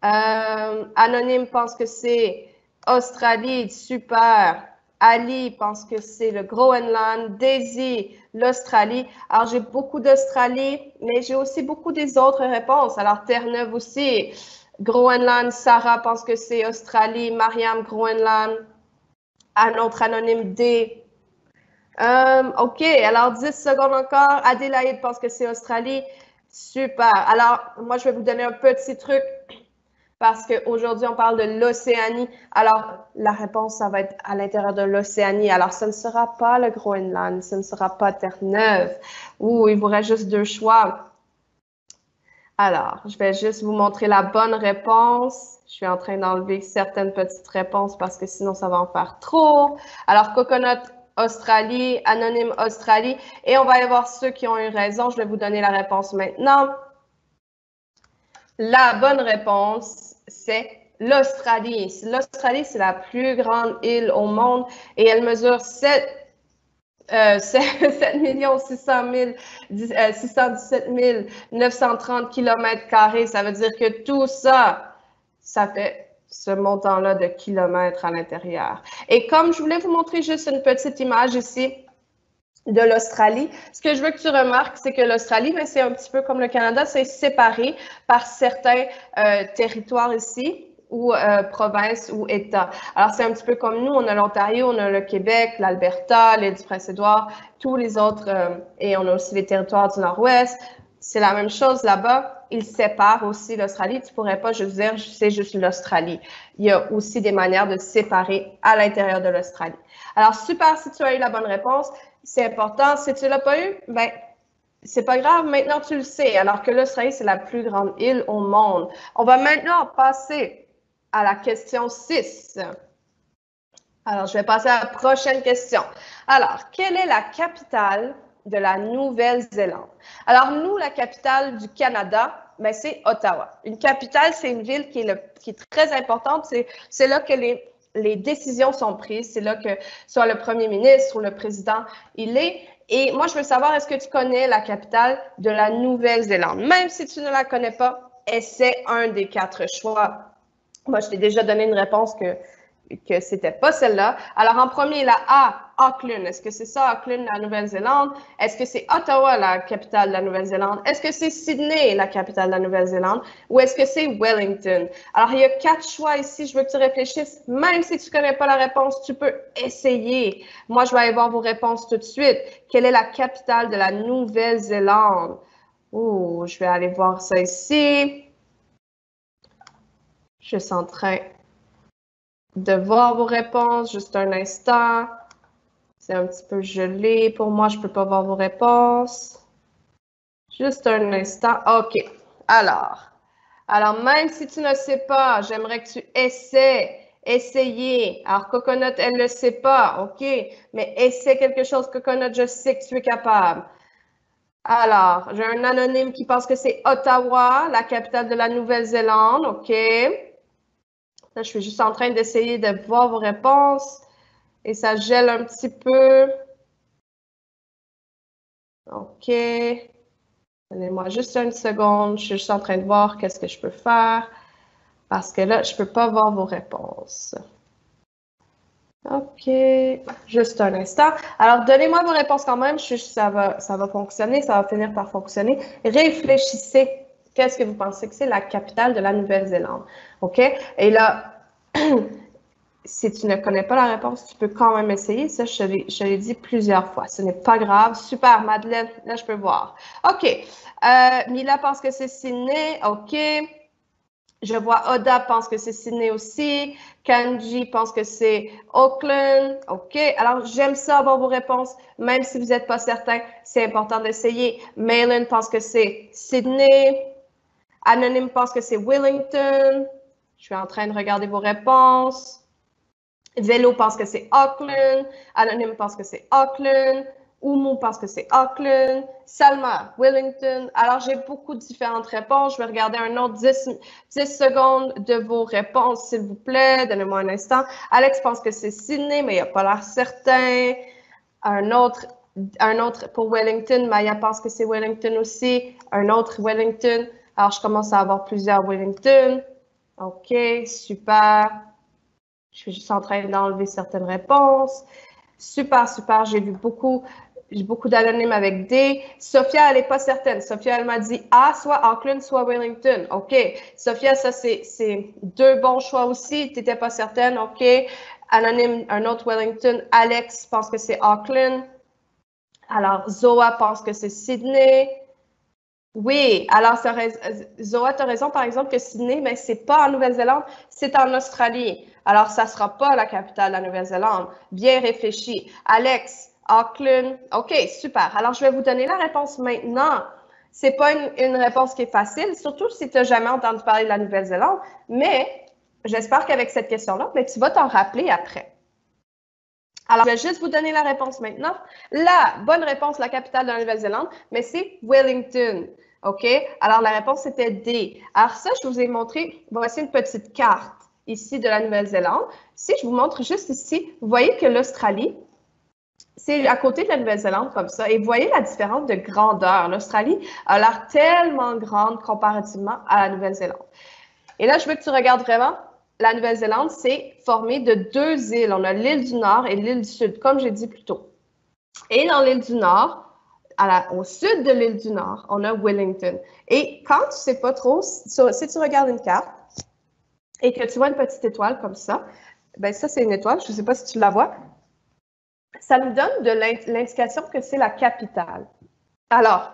[SPEAKER 1] Anonyme pense que c'est Australie, super. Ali pense que c'est le Groenland. Daisy, l'Australie. Alors, j'ai beaucoup d'Australie, mais j'ai aussi beaucoup des autres réponses. Alors, Terre-Neuve aussi. Groenland, Sarah pense que c'est Australie. Mariam, Groenland. Un autre anonyme, D. OK, alors 10 secondes encore. Adélaïde pense que c'est Australie. Super. Alors, moi, je vais vous donner un petit truc parce qu'aujourd'hui, on parle de l'Océanie. Alors, la réponse, ça va être à l'intérieur de l'Océanie. Alors, ce ne sera pas le Groenland, ce ne sera pas Terre-Neuve. Ouh, il vous reste juste 2 choix. Alors, je vais juste vous montrer la bonne réponse. Je suis en train d'enlever certaines petites réponses parce que sinon, ça va en faire trop. Alors, Coconut Australie, Anonyme Australie. Et on va aller voir ceux qui ont eu raison. Je vais vous donner la réponse maintenant. La bonne réponse, c'est l'Australie. L'Australie, c'est la plus grande île au monde et elle mesure 7 617 930 km². Ça veut dire que tout ça, ça fait ce montant-là de kilomètres à l'intérieur. Et comme je voulais vous montrer juste une petite image ici de l'Australie, ce que je veux que tu remarques, c'est que l'Australie, mais c'est un petit peu comme le Canada, c'est séparé par certains territoires ici, ou provinces ou États. Alors, c'est un petit peu comme nous, on a l'Ontario, on a le Québec, l'Alberta, l'île du Prince-Édouard, tous les autres, et on a aussi les territoires du Nord-Ouest. C'est la même chose là-bas. Ils séparent aussi l'Australie. Tu pourrais pas juste dire, c'est juste l'Australie. Il y a aussi des manières de séparer à l'intérieur de l'Australie. Alors, super, si tu as eu la bonne réponse, c'est important. Si tu ne l'as pas eu, ben, c'est pas grave. Maintenant, tu le sais. Alors que l'Australie, c'est la plus grande île au monde. On va maintenant passer à la question 6. Alors, je vais passer à la prochaine question. Alors, quelle est la capitale de la Nouvelle-Zélande? Alors, nous, la capitale du Canada, ben, c'est Ottawa. Une capitale, c'est une ville qui est très importante. C'est là que les décisions sont prises. C'est là que soit le premier ministre ou le président, il est. Et moi, je veux savoir, est-ce que tu connais la capitale de la Nouvelle-Zélande? Même si tu ne la connais pas, essaie un des 4 choix. Moi, je t'ai déjà donné une réponse que c'était pas celle-là. Alors, en premier, la A, Auckland. Est-ce que c'est ça, Auckland, la Nouvelle-Zélande? Est-ce que c'est Ottawa, la capitale de la Nouvelle-Zélande? Est-ce que c'est Sydney, la capitale de la Nouvelle-Zélande? Ou est-ce que c'est Wellington? Alors, il y a 4 choix ici. Je veux que tu réfléchisses. Même si tu connais pas la réponse, tu peux essayer. Moi, je vais aller voir vos réponses tout de suite. Quelle est la capitale de la Nouvelle-Zélande? Oh, je vais aller voir ça ici. Je suis en train de voir vos réponses, juste un instant. C'est un petit peu gelé pour moi, je ne peux pas voir vos réponses. Juste un instant. OK. Alors, même si tu ne sais pas, j'aimerais que tu essayer. Alors, Coconut, elle ne le sait pas, OK? Mais essaie quelque chose, Coconut, je sais que tu es capable. Alors, j'ai un anonyme qui pense que c'est Ottawa, la capitale de la Nouvelle-Zélande, OK? Là, je suis juste en train d'essayer de voir vos réponses et ça gèle un petit peu. OK. Donnez-moi juste une seconde. Je suis juste en train de voir qu'est-ce que je peux faire parce que là, je ne peux pas voir vos réponses. OK. Juste un instant. Alors, donnez-moi vos réponses quand même. Ça va fonctionner. Ça va finir par fonctionner. Réfléchissez. Qu'est-ce que vous pensez que c'est la capitale de la Nouvelle-Zélande? OK? Et là, si tu ne connais pas la réponse, tu peux quand même essayer. Ça, je l'ai dit plusieurs fois. Ce n'est pas grave. Super, Madeleine. Là, je peux voir. OK. Mila pense que c'est Sydney. OK. Je vois Oda pense que c'est Sydney aussi. Kanji pense que c'est Auckland. OK. Alors, j'aime ça avoir vos réponses. Même si vous n'êtes pas certain, c'est important d'essayer. Maylin pense que c'est Sydney. Anonyme pense que c'est Wellington. Je suis en train de regarder vos réponses. Vélo pense que c'est Auckland. Anonyme pense que c'est Auckland. Oumu pense que c'est Auckland. Salma, Wellington. Alors, j'ai beaucoup de différentes réponses. Je vais regarder un autre 10 secondes de vos réponses, s'il vous plaît. Donnez-moi un instant. Alex pense que c'est Sydney, mais il n'a pas l'air certain. Un autre pour Wellington. Maya pense que c'est Wellington aussi. Un autre Wellington. Alors, je commence à avoir plusieurs Wellington. OK, super. Je suis juste en train d'enlever certaines réponses. Super, super. J'ai beaucoup d'anonymes avec D. Sophia, elle n'est pas certaine. Sophia, elle m'a dit A, soit Auckland, soit Wellington. OK. Sophia, ça, c'est deux bons choix aussi. Tu n'étais pas certaine. OK. Anonyme, un autre Wellington. Alex pense que c'est Auckland. Alors, Zoa pense que c'est Sydney. Oui, alors Zoa, tu as raison, par exemple, que Sydney, mais c'est pas en Nouvelle-Zélande, c'est en Australie. Alors, ça sera pas la capitale de la Nouvelle-Zélande. Bien réfléchi. Alex, Auckland. OK, super. Alors, je vais vous donner la réponse maintenant. C'est pas une réponse qui est facile, surtout si tu n'as jamais entendu parler de la Nouvelle-Zélande, mais j'espère qu'avec cette question-là, tu vas t'en rappeler après. Alors, je vais juste vous donner la réponse maintenant. La bonne réponse, la capitale de la Nouvelle-Zélande, mais c'est Wellington. OK? Alors, la réponse était D. Alors, ça, je vous ai montré, voici une petite carte ici de la Nouvelle-Zélande. Si je vous montre juste ici, vous voyez que l'Australie, c'est à côté de la Nouvelle-Zélande comme ça. Et vous voyez la différence de grandeur. L'Australie a l'air tellement grande comparativement à la Nouvelle-Zélande. Et là, je veux que tu regardes vraiment. La Nouvelle-Zélande, c'est formé de deux îles. On a l'île du Nord et l'île du Sud, comme j'ai dit plus tôt. Et dans l'île du Nord, au sud de l'île du Nord, on a Wellington. Et quand tu ne sais pas trop, si tu regardes une carte et que tu vois une petite étoile comme ça, ben ça, c'est une étoile. Je ne sais pas si tu la vois. Ça nous donne de l'indication que c'est la capitale. Alors,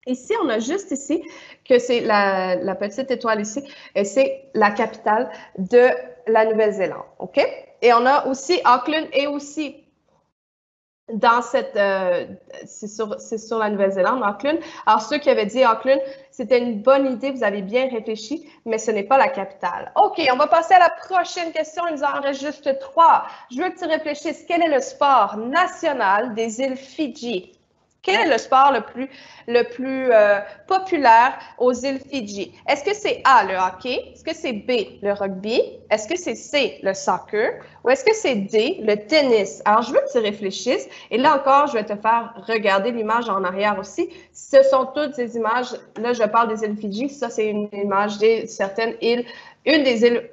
[SPEAKER 1] ici, on a juste ici que c'est la petite étoile ici, et c'est la capitale de la Nouvelle-Zélande, OK? Et on a aussi Auckland et aussi dans cette, c'est sur la Nouvelle-Zélande, Auckland. Alors, ceux qui avaient dit Auckland, c'était une bonne idée, vous avez bien réfléchi, mais ce n'est pas la capitale. OK, on va passer à la prochaine question. Il nous en reste juste 3. Je veux que tu réfléchisses. Quel est le sport national des îles Fidji? Quel est le sport le plus populaire aux îles Fidji? Est-ce que c'est A, le hockey? Est-ce que c'est B, le rugby? Est-ce que c'est C, le soccer? Ou est-ce que c'est D, le tennis? Alors, je veux que tu réfléchisses. Et là encore, je vais te faire regarder l'image en arrière aussi. Ce sont toutes ces images. Là, je parle des îles Fidji. Ça, c'est une image de certaines îles, une des îles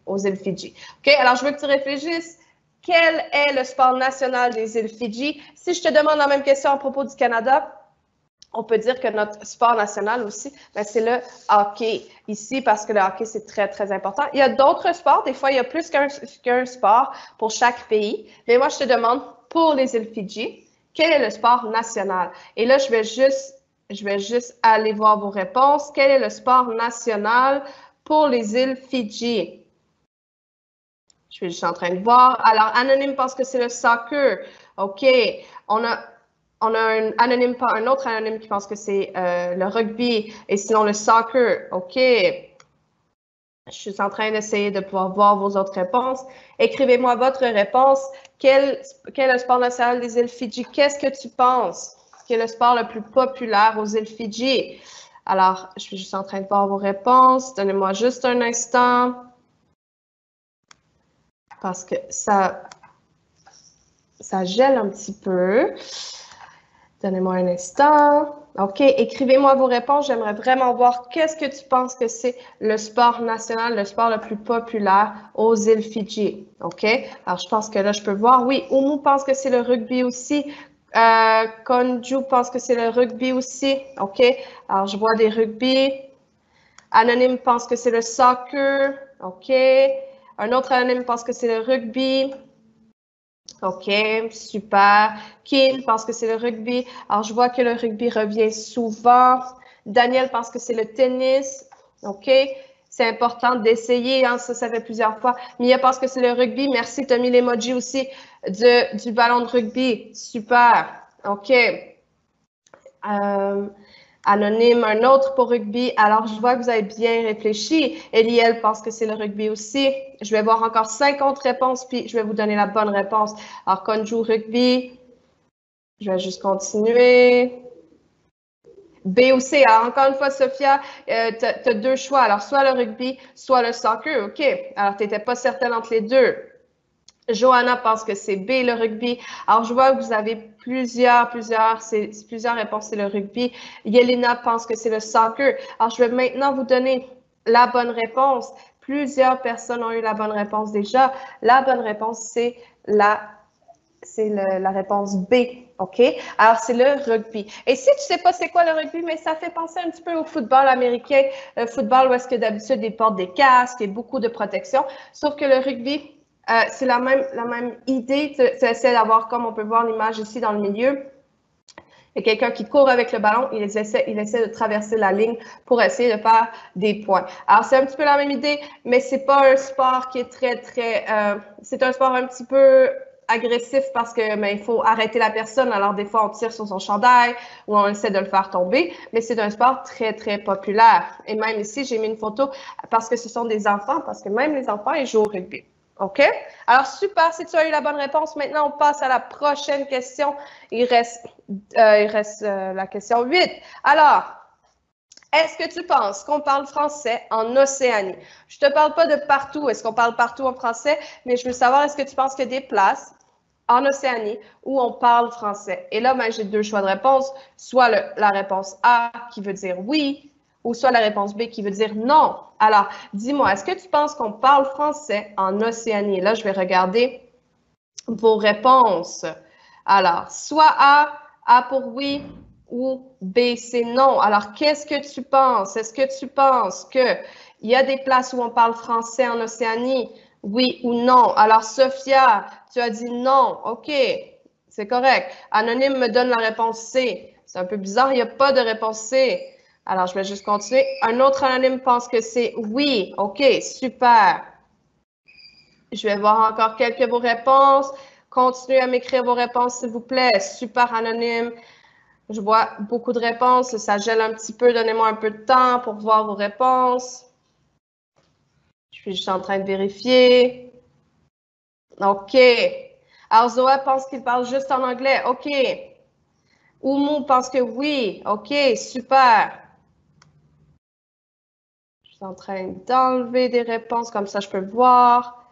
[SPEAKER 1] aux îles Fidji. OK? Alors, je veux que tu réfléchisses. Quel est le sport national des îles Fidji? Si je te demande la même question à propos du Canada, on peut dire que notre sport national aussi, c'est le hockey ici parce que le hockey, c'est très, très important. Il y a d'autres sports. Des fois, il y a plus qu'un sport pour chaque pays. Mais moi, je te demande, pour les îles Fidji, quel est le sport national? Et là, je vais juste aller voir vos réponses. Quel est le sport national pour les îles Fidji? Je suis juste en train de voir. Alors, Anonyme pense que c'est le soccer. OK. On a un autre anonyme qui pense que c'est le rugby et sinon le soccer. OK. Je suis en train d'essayer de pouvoir voir vos autres réponses. Écrivez-moi votre réponse. Quel est le sport national des îles Fidji? Qu'est-ce que tu penses? Quel est le sport le plus populaire aux îles Fidji? Alors, je suis juste en train de voir vos réponses. Donnez-moi juste un instant. Parce que ça gèle un petit peu. Donnez-moi un instant. OK, écrivez-moi vos réponses. J'aimerais vraiment voir qu'est-ce que tu penses que c'est le sport national, le sport le plus populaire aux îles Fidji. OK? Alors, je pense que là, je peux voir. Oui, Oumu pense que c'est le rugby aussi. Konju pense que c'est le rugby aussi. OK? Alors, je vois des rugby. Anonyme pense que c'est le soccer. OK? Un autre anonyme pense que c'est le rugby. OK, super. Kim pense que c'est le rugby. Alors, je vois que le rugby revient souvent. Daniel pense que c'est le tennis. OK, c'est important d'essayer. Hein, ça fait plusieurs fois. Mia pense que c'est le rugby. Merci, tu as mis l'emoji aussi du ballon de rugby. Super. OK. Anonyme, un autre pour rugby. Alors, je vois que vous avez bien réfléchi. Eliel pense que c'est le rugby aussi. Je vais voir encore 50 réponses, puis je vais vous donner la bonne réponse. Alors, Konju, rugby. Je vais juste continuer. B ou C. Alors, encore une fois, Sophia, tu as deux choix. Alors, soit le rugby, soit le soccer. OK. Alors, tu n'étais pas certaine entre les deux. Johanna pense que c'est B, le rugby. Alors, je vois que vous avez plusieurs réponses, c'est le rugby. Yelena pense que c'est le soccer. Alors, je vais maintenant vous donner la bonne réponse. plusieurs personnes ont eu la bonne réponse déjà. La bonne réponse, c'est la réponse B, OK? Alors, c'est le rugby. Et si tu ne sais pas c'est quoi le rugby, mais ça fait penser un petit peu au football américain, le football où est-ce que d'habitude, ils portent des casques et beaucoup de protection, sauf que le rugby, c'est la même idée. Tu essaies d'avoir, comme on peut voir l'image ici dans le milieu, il y a quelqu'un qui court avec le ballon, il essaie de traverser la ligne pour essayer de faire des points. Alors, c'est un petit peu la même idée, mais c'est pas un sport qui est c'est un sport un petit peu agressif parce que il faut arrêter la personne. Alors, des fois, on tire sur son chandail ou on essaie de le faire tomber, mais c'est un sport très, très populaire. Et même ici, j'ai mis une photo parce que ce sont des enfants, parce que même les enfants, ils jouent au rugby. OK? Alors, super, si tu as eu la bonne réponse, maintenant, on passe à la prochaine question. Il reste la question 8. Alors, est-ce que tu penses qu'on parle français en Océanie? Je ne te parle pas de partout, est-ce qu'on parle partout en français, mais je veux savoir, est-ce que tu penses qu'il y a des places en Océanie où on parle français? Et là, j'ai deux choix de réponse, soit la réponse A qui veut dire oui, ou soit la réponse B qui veut dire non. Alors, dis-moi, est-ce que tu penses qu'on parle français en Océanie? Là, je vais regarder vos réponses. Alors, soit A pour oui, ou B, c'est non. Alors, qu'est-ce que tu penses? Est-ce que tu penses qu'il y a des places où on parle français en Océanie? Oui ou non? Alors, Sophia, tu as dit non. OK, c'est correct. Anonyme me donne la réponse C. C'est un peu bizarre, il n'y a pas de réponse C. Alors, je vais juste continuer. Un autre anonyme pense que c'est oui. OK, super. Je vais voir encore quelques de vos réponses. Continuez à m'écrire vos réponses, s'il vous plaît. Super anonyme. Je vois beaucoup de réponses. Ça gèle un petit peu. Donnez-moi un peu de temps pour voir vos réponses. Je suis juste en train de vérifier. OK. Alors, Zoa pense qu'il parle juste en anglais. OK. Oumou pense que oui. OK, super. Je suis en train d'enlever des réponses, comme ça je peux voir.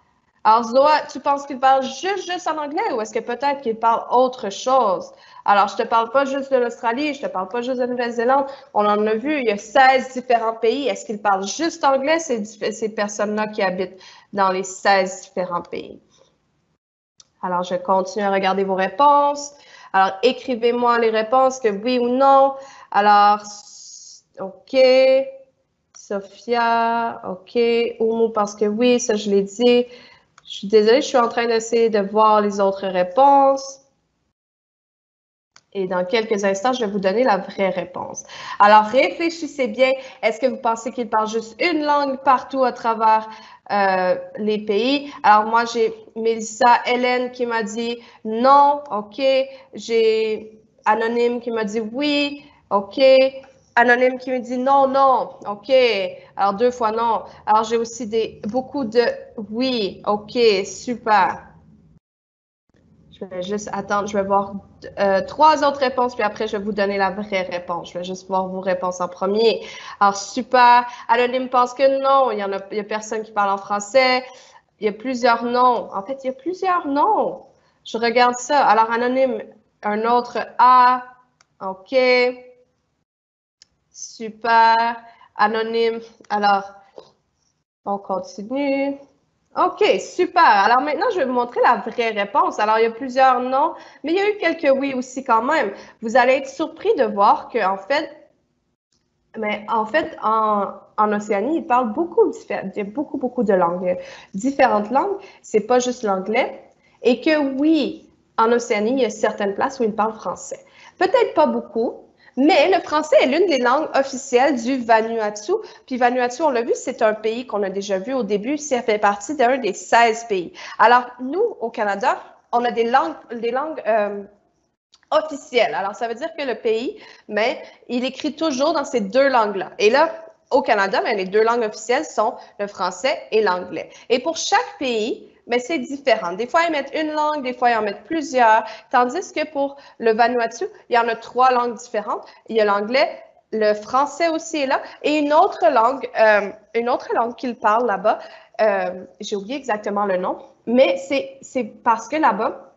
[SPEAKER 1] Alors, Zoa, tu penses qu'il parle juste en anglais ou est-ce que peut-être qu'il parle autre chose? Alors, je ne te parle pas juste de l'Australie, je ne te parle pas juste de la Nouvelle-Zélande. On en a vu, il y a 16 différents pays. Est-ce qu'ils parlent juste anglais, ces personnes-là qui habitent dans les 16 différents pays? Alors, je continue à regarder vos réponses. Alors, écrivez-moi les réponses, que oui ou non. Alors, OK. Sophia, OK. Oumu parce que oui, ça je l'ai dit. Je suis désolée, je suis en train d'essayer de voir les autres réponses. Et dans quelques instants, je vais vous donner la vraie réponse. Alors, réfléchissez bien. Est-ce que vous pensez qu'il parle juste une langue partout à travers les pays? Alors, moi, j'ai Mélissa, Hélène qui m'a dit non, OK. J'ai Anonyme qui m'a dit oui, OK. Anonyme qui me dit non, non, OK. Alors, 2 fois non. Alors, j'ai aussi beaucoup de oui, OK, super. Je vais juste attendre, je vais voir 3 autres réponses, puis après, je vais vous donner la vraie réponse. Je vais juste voir vos réponses en premier. Alors, super. Anonyme pense que non, il y a personne qui parle en français. Il y a plusieurs noms. En fait, il y a plusieurs noms. Je regarde ça. Alors, Anonyme, un autre A. OK. Super. Anonyme. Alors, on continue. OK, super. Alors maintenant, je vais vous montrer la vraie réponse. Alors, il y a plusieurs non, mais il y a eu quelques oui aussi quand même. Vous allez être surpris de voir qu'en fait, en Océanie, ils parlent il y a beaucoup de langues, différentes langues. C'est pas juste l'anglais. Et que oui, en Océanie, il y a certaines places où ils parlent français. Peut-être pas beaucoup, mais le français est l'une des langues officielles du Vanuatu. Puis Vanuatu, on l'a vu, c'est un pays qu'on a déjà vu au début. Ça fait partie d'un des 16 pays. Alors, nous, au Canada, on a des langues officielles. Alors, ça veut dire que le pays, mais il écrit toujours dans ces 2 langues-là. Et là, au Canada, les 2 langues officielles sont le français et l'anglais. Et pour chaque pays, mais c'est différent. Des fois, ils mettent une langue, des fois, ils en mettent plusieurs. Tandis que pour le Vanuatu, il y en a 3 langues différentes. Il y a l'anglais, le français aussi est là, et une autre langue qu'ils parlent là-bas. J'ai oublié exactement le nom, mais c'est parce que là-bas,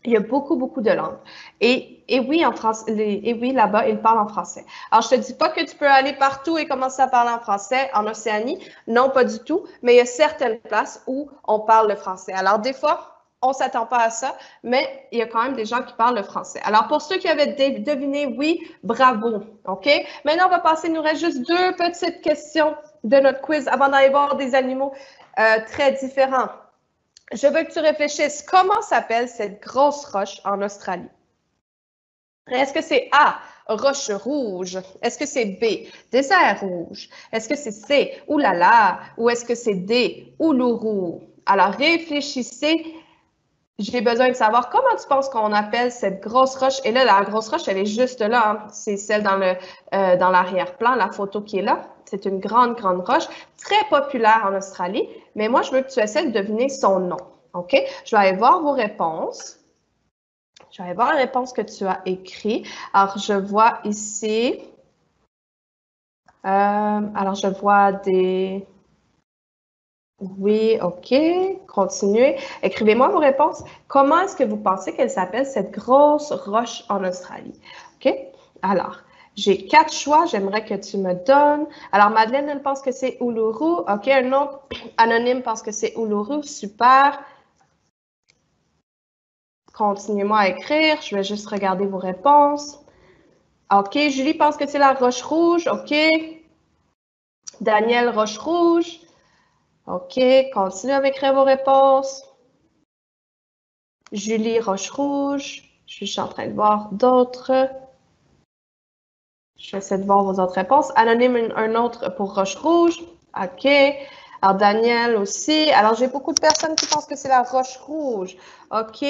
[SPEAKER 1] Il y a beaucoup, beaucoup de langues. Et oui, en France, et oui, là-bas, ils parlent en français. Alors, je te dis pas que tu peux aller partout et commencer à parler en français en Océanie. Non, pas du tout. Mais il y a certaines places où on parle le français. Alors, des fois, on s'attend pas à ça, mais il y a quand même des gens qui parlent le français. Alors, pour ceux qui avaient deviné, oui, bravo. OK? Maintenant, on va passer, il nous reste juste 2 petites questions de notre quiz avant d'aller voir des animaux très différents. Je veux que tu réfléchisses. Comment s'appelle cette grosse roche en Australie? Est-ce que c'est A, roche rouge? Est-ce que c'est B, désert rouge? Est-ce que c'est C, oulala? Ou est-ce que c'est D, Uluru? Alors, réfléchissez. J'ai besoin de savoir comment tu penses qu'on appelle cette grosse roche. Et là, la grosse roche, elle est juste là. Hein. C'est celle dans l'arrière-plan, la photo qui est là. C'est une grande, grande roche, très populaire en Australie. Mais moi, je veux que tu essaies de deviner son nom. OK? Je vais aller voir vos réponses. Je vais aller voir la réponse que tu as écrite. Alors, je vois ici. Alors, je vois des... Oui, OK. Continuez. Écrivez-moi vos réponses. Comment est-ce que vous pensez qu'elle s'appelle, cette grosse roche en Australie? OK? Alors, j'ai 4 choix. J'aimerais que tu me donnes. Alors, Madeleine, elle pense que c'est Uluru. OK, un autre anonyme pense que c'est Uluru. Super. Continuez-moi à écrire. Je vais juste regarder vos réponses. OK, Julie pense que c'est la roche rouge. OK. Daniel, roche rouge. OK, continuez à m'écrire vos réponses. Julie, roche rouge. Je suis en train de voir d'autres. Je vais essayer de voir vos autres réponses. Anonyme, un autre pour roche rouge. OK. Alors, Daniel aussi. Alors, j'ai beaucoup de personnes qui pensent que c'est la roche rouge. OK.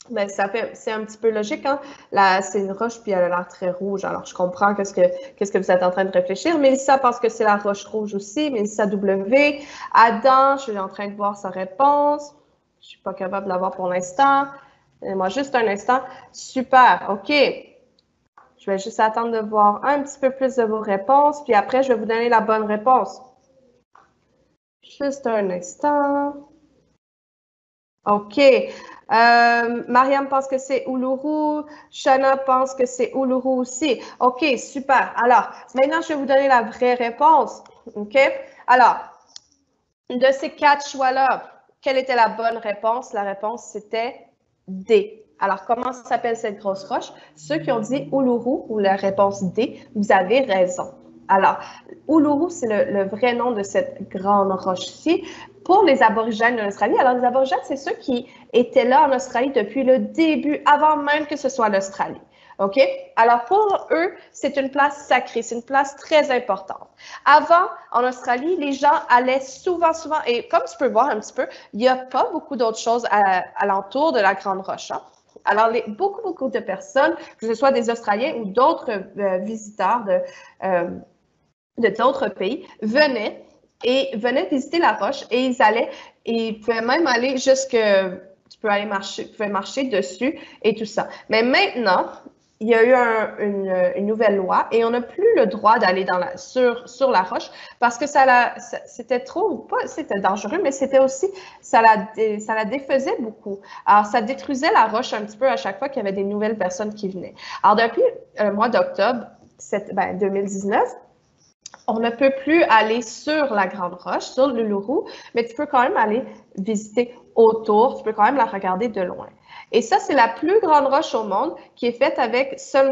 [SPEAKER 1] Ben, c'est un petit peu logique, hein? Là, c'est une roche, puis elle a l'air très rouge. Alors, je comprends qu'est-ce que vous êtes en train de réfléchir. Mélissa pense que c'est la roche rouge aussi. Mélissa W. Adam, je suis en train de voir sa réponse. Je suis pas capable de l'avoir pour l'instant. Moi, juste un instant. Super, OK. Je vais juste attendre de voir un petit peu plus de vos réponses, puis après, je vais vous donner la bonne réponse. Juste un instant. OK. Mariam pense que c'est Uluru. Shana pense que c'est Uluru aussi. OK, super. Alors, maintenant, je vais vous donner la vraie réponse. OK? Alors, de ces 4 choix-là, quelle était la bonne réponse? La réponse, c'était D. Alors, comment s'appelle cette grosse roche? Ceux qui ont dit Uluru ou la réponse D, vous avez raison. Alors, Uluru, c'est le vrai nom de cette grande roche-ci pour les aborigènes de l'Australie. Alors, les aborigènes, c'est ceux qui étaient là en Australie depuis le début, avant même que ce soit l'Australie. OK? Alors, pour eux, c'est une place sacrée, c'est une place très importante. Avant, en Australie, les gens allaient souvent, et comme tu peux voir un petit peu, il n'y a pas beaucoup d'autres choses alentour de la Grande Roche. Hein? Alors, beaucoup de personnes, que ce soit des Australiens ou d'autres visiteurs de d'autres pays, venaient visiter la roche et ils pouvaient même aller tu peux aller marcher, tu pouvais marcher dessus et tout ça. Mais maintenant, il y a eu une nouvelle loi et on n'a plus le droit d'aller sur la roche parce que c'était c'était dangereux, mais c'était aussi, ça la défaisait beaucoup. Alors, ça détruisait la roche un petit peu à chaque fois qu'il y avait des nouvelles personnes qui venaient. Alors, depuis le mois d'octobre 2019, on ne peut plus aller sur la Grande Roche, sur l'Uluru, mais tu peux quand même aller visiter autour, tu peux quand même la regarder de loin. Et ça, c'est la plus grande roche au monde qui est faite avec c'est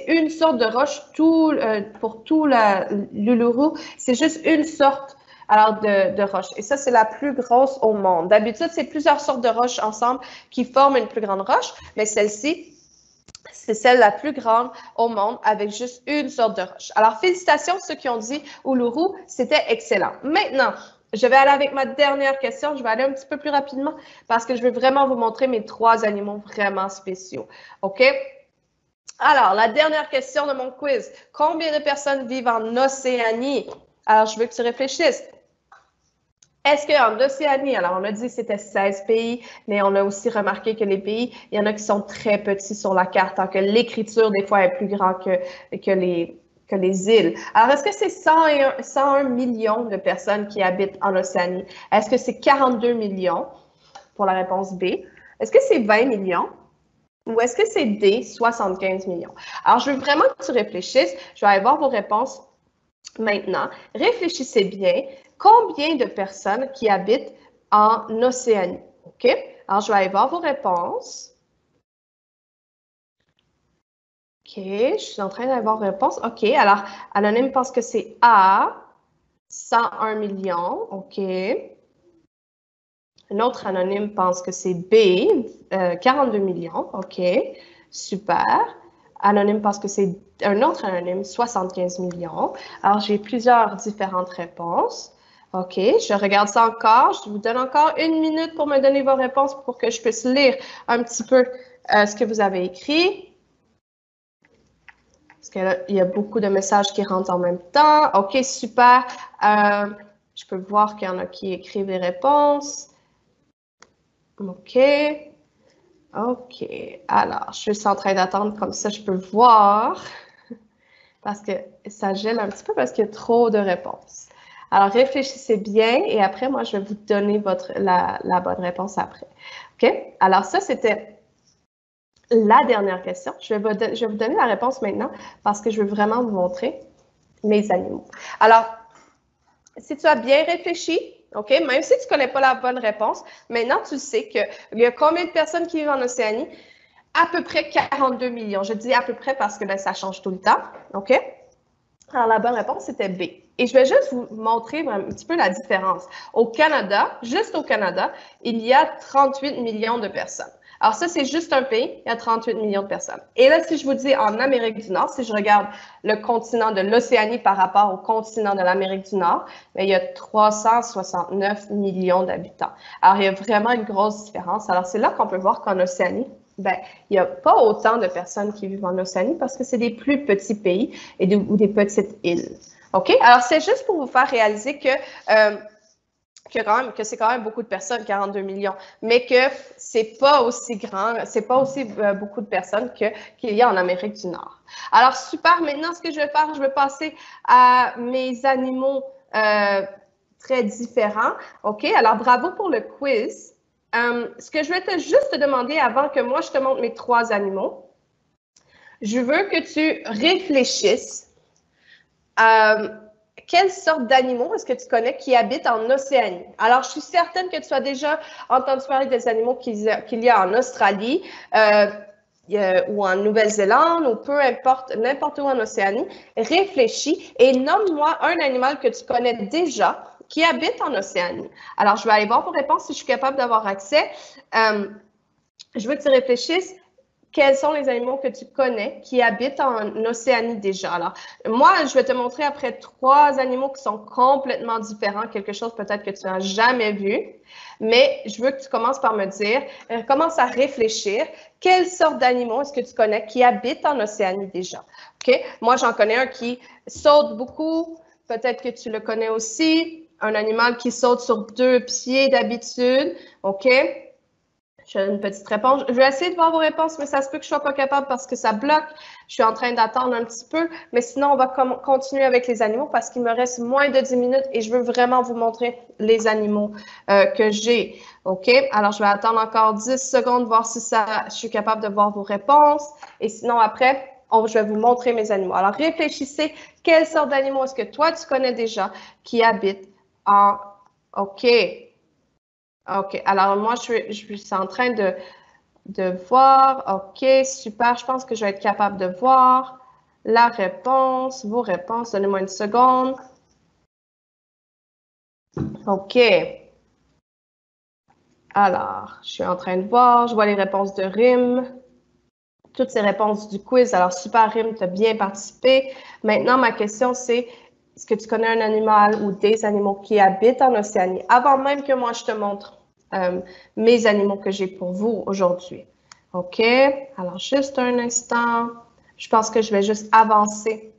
[SPEAKER 1] une sorte de roche pour tout l'Uluru, c'est juste une sorte de roche. Et ça, c'est la plus grosse au monde. D'habitude, c'est plusieurs sortes de roches ensemble qui forment une plus grande roche, mais celle-ci, c'est celle la plus grande au monde avec juste une sorte de roche. Alors, félicitations ceux qui ont dit Uluru, c'était excellent. Maintenant, je vais aller avec ma dernière question. Je vais aller un petit peu plus rapidement parce que je veux vraiment vous montrer mes 3 animaux vraiment spéciaux. OK? Alors, la dernière question de mon quiz. Combien de personnes vivent en Océanie? Alors, je veux que tu réfléchisses. Est-ce qu'en Océanie, alors on a dit que c'était 16 pays, mais on a aussi remarqué que les pays, il y en a qui sont très petits sur la carte, hein, que l'écriture, des fois, est plus grande que les îles. Alors, est-ce que c'est 101 millions de personnes qui habitent en Océanie? Est-ce que c'est 42 millions pour la réponse B? Est-ce que c'est 20 millions ou est-ce que c'est D, 75 millions? Alors, je veux vraiment que tu réfléchisses. Je vais aller voir vos réponses maintenant. Réfléchissez bien. Combien de personnes qui habitent en Océanie? OK? Alors, je vais aller voir vos réponses. OK, je suis en train d'avoir vos réponses. OK, alors, Anonyme pense que c'est A, 101 millions. OK. Un autre anonyme pense que c'est B, 42 millions. OK, super. Anonyme pense que c'est un autre anonyme, 75 millions. Alors, j'ai plusieurs différentes réponses. OK, je regarde ça encore. Je vous donne encore 1 minute pour me donner vos réponses pour que je puisse lire un petit peu ce que vous avez écrit. Parce que là, il y a beaucoup de messages qui rentrent en même temps. OK, super. Je peux voir qu'il y en a qui écrivent les réponses. OK. OK. Alors, je suis en train d'attendre comme ça, je peux voir. Parce que ça gèle un petit peu parce qu'il y a trop de réponses. Alors, réfléchissez bien et après, moi, je vais vous donner la bonne réponse après. OK? Alors, ça, c'était la dernière question. Je vais vous donner la réponse maintenant parce que je veux vraiment vous montrer mes animaux. Alors, si tu as bien réfléchi, OK, même si tu ne connais pas la bonne réponse, maintenant tu sais qu'il y a combien de personnes qui vivent en Océanie? À peu près 42 millions. Je dis à peu près parce que là, ça change tout le temps. OK? Alors, la bonne réponse, c'était B. Et je vais juste vous montrer un petit peu la différence. Au Canada, juste au Canada, il y a 38 millions de personnes. Alors ça, c'est juste un pays, il y a 38 millions de personnes. Et là, si je vous dis en Amérique du Nord, si je regarde le continent de l'Océanie par rapport au continent de l'Amérique du Nord, bien, il y a 369 millions d'habitants. Alors, il y a vraiment une grosse différence. Alors, c'est là qu'on peut voir qu'en Océanie, ben, il n'y a pas autant de personnes qui vivent en Océanie parce que c'est des plus petits pays ou des petites îles. OK? Alors, c'est juste pour vous faire réaliser que c'est quand même beaucoup de personnes, 42 millions, mais que c'est pas aussi grand, c'est pas aussi beaucoup de personnes qu'il y a en Amérique du Nord. Alors, super. Maintenant, ce que je vais faire, je vais passer à mes animaux très différents. OK? Alors, bravo pour le quiz. Ce que je vais juste te demander avant que moi, je te montre mes 3 animaux, je veux que tu réfléchisses quelle sorte d'animaux est-ce que tu connais qui habitent en Océanie? Alors, je suis certaine que tu as déjà entendu parler des animaux qu'il y a en Australie ou en Nouvelle-Zélande ou peu importe, n'importe où en Océanie. Réfléchis et nomme-moi un animal que tu connais déjà qui habite en Océanie. Alors, je vais aller voir vos réponses si je suis capable d'avoir accès. Je veux que tu réfléchisses. Quels sont les animaux que tu connais qui habitent en Océanie déjà? Alors, moi, je vais te montrer après 3 animaux qui sont complètement différents, quelque chose peut-être que tu n'as jamais vu, mais je veux que tu commences par me dire, commence à réfléchir, quelle sorte d'animaux est-ce que tu connais qui habitent en Océanie déjà? OK? Moi, j'en connais un qui saute beaucoup, peut-être que tu le connais aussi, un animal qui saute sur 2 pieds d'habitude, OK? J'ai une petite réponse. Je vais essayer de voir vos réponses, mais ça se peut que je ne sois pas capable parce que ça bloque. Je suis en train d'attendre un petit peu, mais sinon, on va continuer avec les animaux parce qu'il me reste moins de 10 minutes et je veux vraiment vous montrer les animaux que j'ai. OK? Alors, je vais attendre encore 10 secondes, voir si je suis capable de voir vos réponses. Et sinon, après, je vais vous montrer mes animaux. Alors, réfléchissez, quelle sorte d'animaux est-ce que toi, tu connais déjà qui habitent en... OK. OK. Alors, moi, je suis en train de voir. OK, super. Je pense que je vais être capable de voir la réponse, vos réponses. Donnez-moi une seconde. OK. Alors, je suis en train de voir. Je vois les réponses de Rim. Toutes ces réponses du quiz. Alors, super, Rim, tu as bien participé. Maintenant, ma question, c'est est-ce que tu connais un animal ou des animaux qui habitent en Océanie? Avant même que moi, je te montre mes animaux que j'ai pour vous aujourd'hui. OK? Alors, juste un instant. Je pense que je vais juste avancer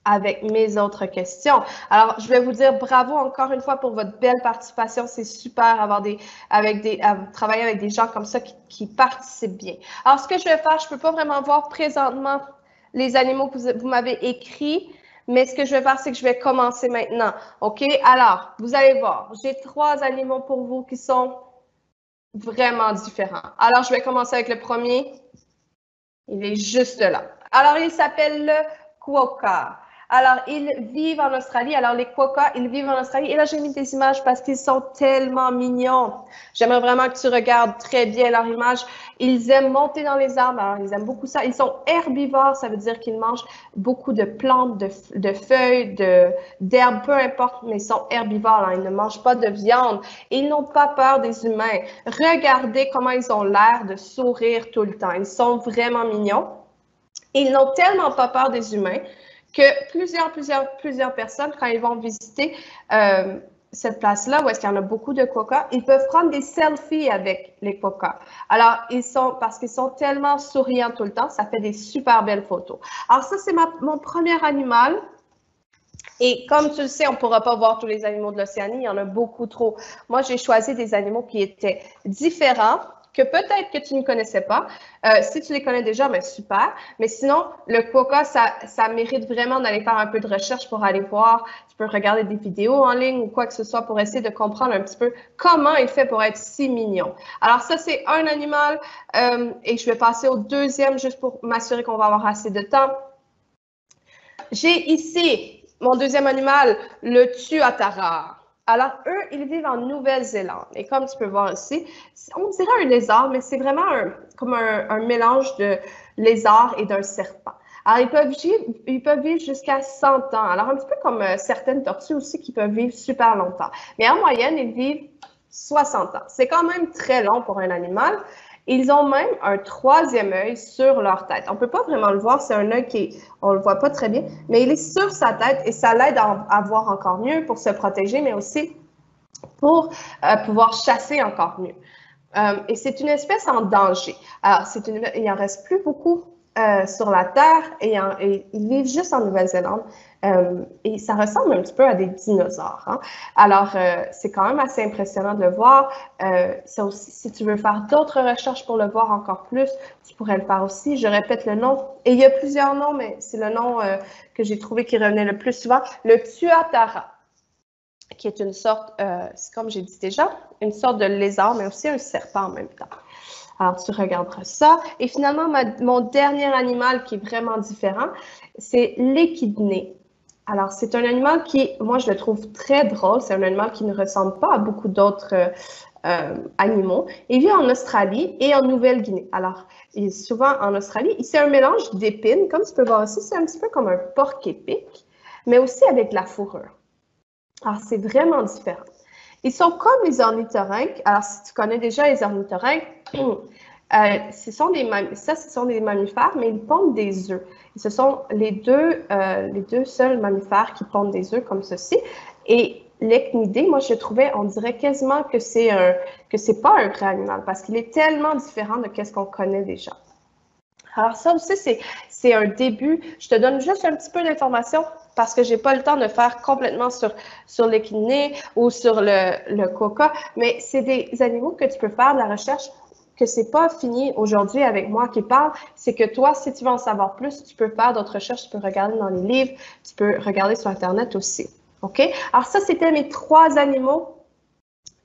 [SPEAKER 1] avec mes autres questions. Alors, je vais vous dire bravo encore une fois pour votre belle participation. C'est super travailler avec des gens comme ça qui participent bien. Alors, ce que je vais faire, je ne peux pas vraiment voir présentement les animaux que vous m'avez écrits, mais ce que je vais faire, c'est que je vais commencer maintenant. OK? Alors, vous allez voir, j'ai 3 animaux pour vous qui sont vraiment différents. Alors, je vais commencer avec le premier. Il est juste là. Alors, il s'appelle le quokka. Alors, ils vivent en Australie. Alors, les quokkas, ils vivent en Australie. Et là, j'ai mis des images parce qu'ils sont tellement mignons. J'aimerais vraiment que tu regardes très bien leur image. Ils aiment monter dans les arbres. Alors, ils aiment beaucoup ça. Ils sont herbivores. Ça veut dire qu'ils mangent beaucoup de plantes, de feuilles, d'herbes, peu importe, mais ils sont herbivores. Hein. Ils ne mangent pas de viande. Ils n'ont pas peur des humains. Regardez comment ils ont l'air de sourire tout le temps. Ils sont vraiment mignons. Ils n'ont tellement pas peur des humains que plusieurs personnes, quand ils vont visiter cette place-là, où est-ce qu'il y en a beaucoup de quokkas, ils peuvent prendre des selfies avec les quokkas. Alors, parce qu'ils sont tellement souriants tout le temps, ça fait des super belles photos. Alors ça, c'est mon premier animal. Et comme tu le sais, on ne pourra pas voir tous les animaux de l'Océanie, il y en a beaucoup trop. Moi, j'ai choisi des animaux qui étaient différents, que peut-être que tu ne connaissais pas. Si tu les connais déjà, ben super. Mais sinon, le quokka, ça mérite vraiment d'aller faire un peu de recherche pour aller voir. Tu peux regarder des vidéos en ligne ou quoi que ce soit pour essayer de comprendre un petit peu comment il fait pour être si mignon. Alors ça, c'est un animal et je vais passer au deuxième juste pour m'assurer qu'on va avoir assez de temps. J'ai ici mon deuxième animal, le tuatara. Alors, eux, ils vivent en Nouvelle-Zélande. Et comme tu peux voir ici, on dirait un lézard, mais c'est vraiment comme un mélange de lézard et d'un serpent. Alors, ils peuvent vivre jusqu'à 100 ans. Alors, un petit peu comme certaines tortues aussi qui peuvent vivre super longtemps. Mais en moyenne, ils vivent 60 ans. C'est quand même très long pour un animal. Ils ont même un troisième œil sur leur tête. On ne peut pas vraiment le voir, c'est un œil on ne le voit pas très bien, mais il est sur sa tête et ça l'aide à voir encore mieux pour se protéger, mais aussi pour pouvoir chasser encore mieux. Et c'est une espèce en danger. Alors, il n'en reste plus beaucoup sur la Terre et ils vivent juste en Nouvelle-Zélande. Et ça ressemble un petit peu à des dinosaures. Hein? Alors, c'est quand même assez impressionnant de le voir. Ça aussi, si tu veux faire d'autres recherches pour le voir encore plus, tu pourrais le faire aussi. Je répète le nom. Et il y a plusieurs noms, mais c'est le nom que j'ai trouvé qui revenait le plus souvent. Le tuatara, qui est une sorte, comme j'ai dit déjà, une sorte de lézard, mais aussi un serpent en même temps. Alors, tu regarderas ça. Et finalement, mon dernier animal qui est vraiment différent, c'est l'échidné. Alors, c'est un animal qui, moi, je le trouve très drôle. C'est un animal qui ne ressemble pas à beaucoup d'autres animaux. Il vit en Australie et en Nouvelle-Guinée. Alors, il est souvent en Australie. C'est un mélange d'épines. Comme tu peux voir ici, c'est un petit peu comme un porc-épic, mais aussi avec de la fourrure. Alors, c'est vraiment différent. Ils sont comme les ornithorynques. Alors, si tu connais déjà les ornithorynques, ce sont des mammifères, mais ils pondent des œufs. Et ce sont les deux seuls mammifères qui pondent des œufs comme ceci. Et l'échinidé, moi, je trouvais, on dirait quasiment que c'est pas un vrai animal parce qu'il est tellement différent de ce qu'on connaît déjà. Alors ça aussi, c'est un début. Je te donne juste un petit peu d'informations parce que j'ai pas le temps de faire complètement sur l'échidné ou sur le quokka, mais c'est des animaux que tu peux faire de la recherche, que c'est pas fini aujourd'hui avec moi qui parle, c'est que toi, si tu veux en savoir plus, tu peux faire d'autres recherches, tu peux regarder dans les livres, tu peux regarder sur Internet aussi. OK? Alors ça, c'était mes 3 animaux.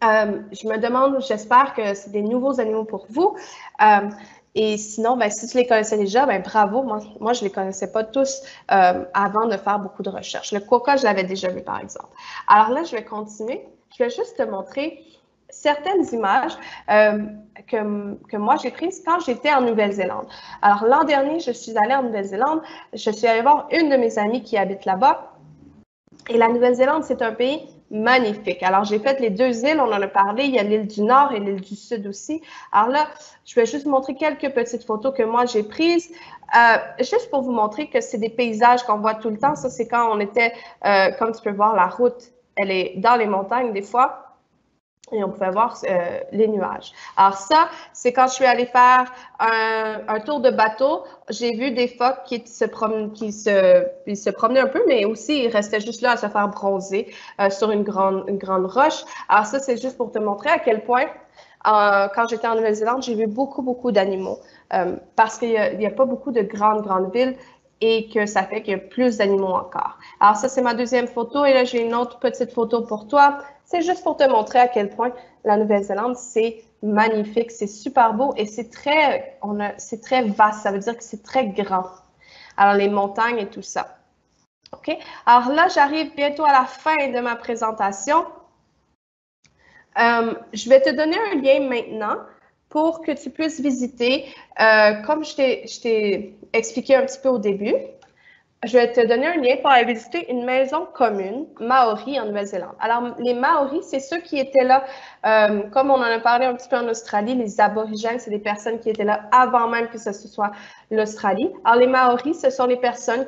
[SPEAKER 1] Je me demande, j'espère que c'est des nouveaux animaux pour vous. Et sinon, ben, si tu les connaissais déjà, ben, bravo. Moi, je ne les connaissais pas tous avant de faire beaucoup de recherches. Le quokka, je l'avais déjà vu, par exemple. Alors là, je vais continuer. Je vais juste te montrer certaines images que moi, j'ai prises quand j'étais en Nouvelle-Zélande. Alors, l'an dernier, je suis allée en Nouvelle-Zélande. Je suis allée voir une de mes amies qui habite là-bas. Et la Nouvelle-Zélande, c'est un pays magnifique. Alors, j'ai fait les 2 îles, on en a parlé. Il y a l'île du Nord et l'île du Sud aussi. Alors là, je vais juste vous montrer quelques petites photos que moi, j'ai prises. Juste pour vous montrer que c'est des paysages qu'on voit tout le temps. Ça, c'est quand on était, comme tu peux voir, la route, elle est dans les montagnes des fois. Et on pouvait voir les nuages. Alors ça, c'est quand je suis allée faire un tour de bateau, j'ai vu des phoques qui se promenaient un peu, mais aussi ils restaient juste là à se faire bronzer sur une grande roche. Alors ça, c'est juste pour te montrer à quel point, quand j'étais en Nouvelle-Zélande, j'ai vu beaucoup d'animaux parce qu'il n'y a pas beaucoup de grandes villes et que ça fait qu'il y a plus d'animaux encore. Alors ça, c'est ma deuxième photo et là, j'ai une autre petite photo pour toi. C'est juste pour te montrer à quel point la Nouvelle-Zélande, c'est magnifique, c'est super beau et c'est très vaste. Ça veut dire que c'est très grand. Alors, les montagnes et tout ça. OK? Alors là, j'arrive bientôt à la fin de ma présentation. Je vais te donner un lien maintenant pour que tu puisses visiter. Comme je t'ai expliqué un petit peu au début, je vais te donner un lien pour aller visiter une maison commune Maori en Nouvelle-Zélande. Alors, les Maoris, c'est ceux qui étaient là, comme on en a parlé un petit peu en Australie, les aborigènes, c'est des personnes qui étaient là avant même que ce soit l'Australie. Alors, les Maoris, ce sont les personnes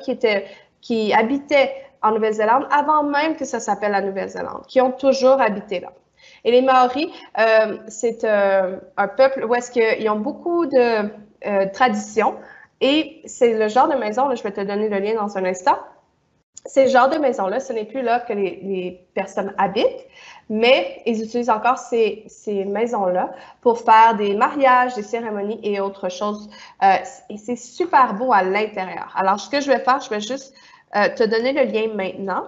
[SPEAKER 1] qui habitaient en Nouvelle-Zélande avant même que ça s'appelle la Nouvelle-Zélande, qui ont toujours habité là. Et les Maoris, c'est un peuple où est-ce qu'ils ont beaucoup de traditions. Et c'est le genre de maison, là, je vais te donner le lien dans un instant. C'est le genre de maison-là, ce n'est plus là que les personnes habitent, mais ils utilisent encore ces maisons-là pour faire des mariages, des cérémonies et autres choses. Et c'est super beau à l'intérieur. Alors, ce que je vais faire, je vais juste te donner le lien maintenant.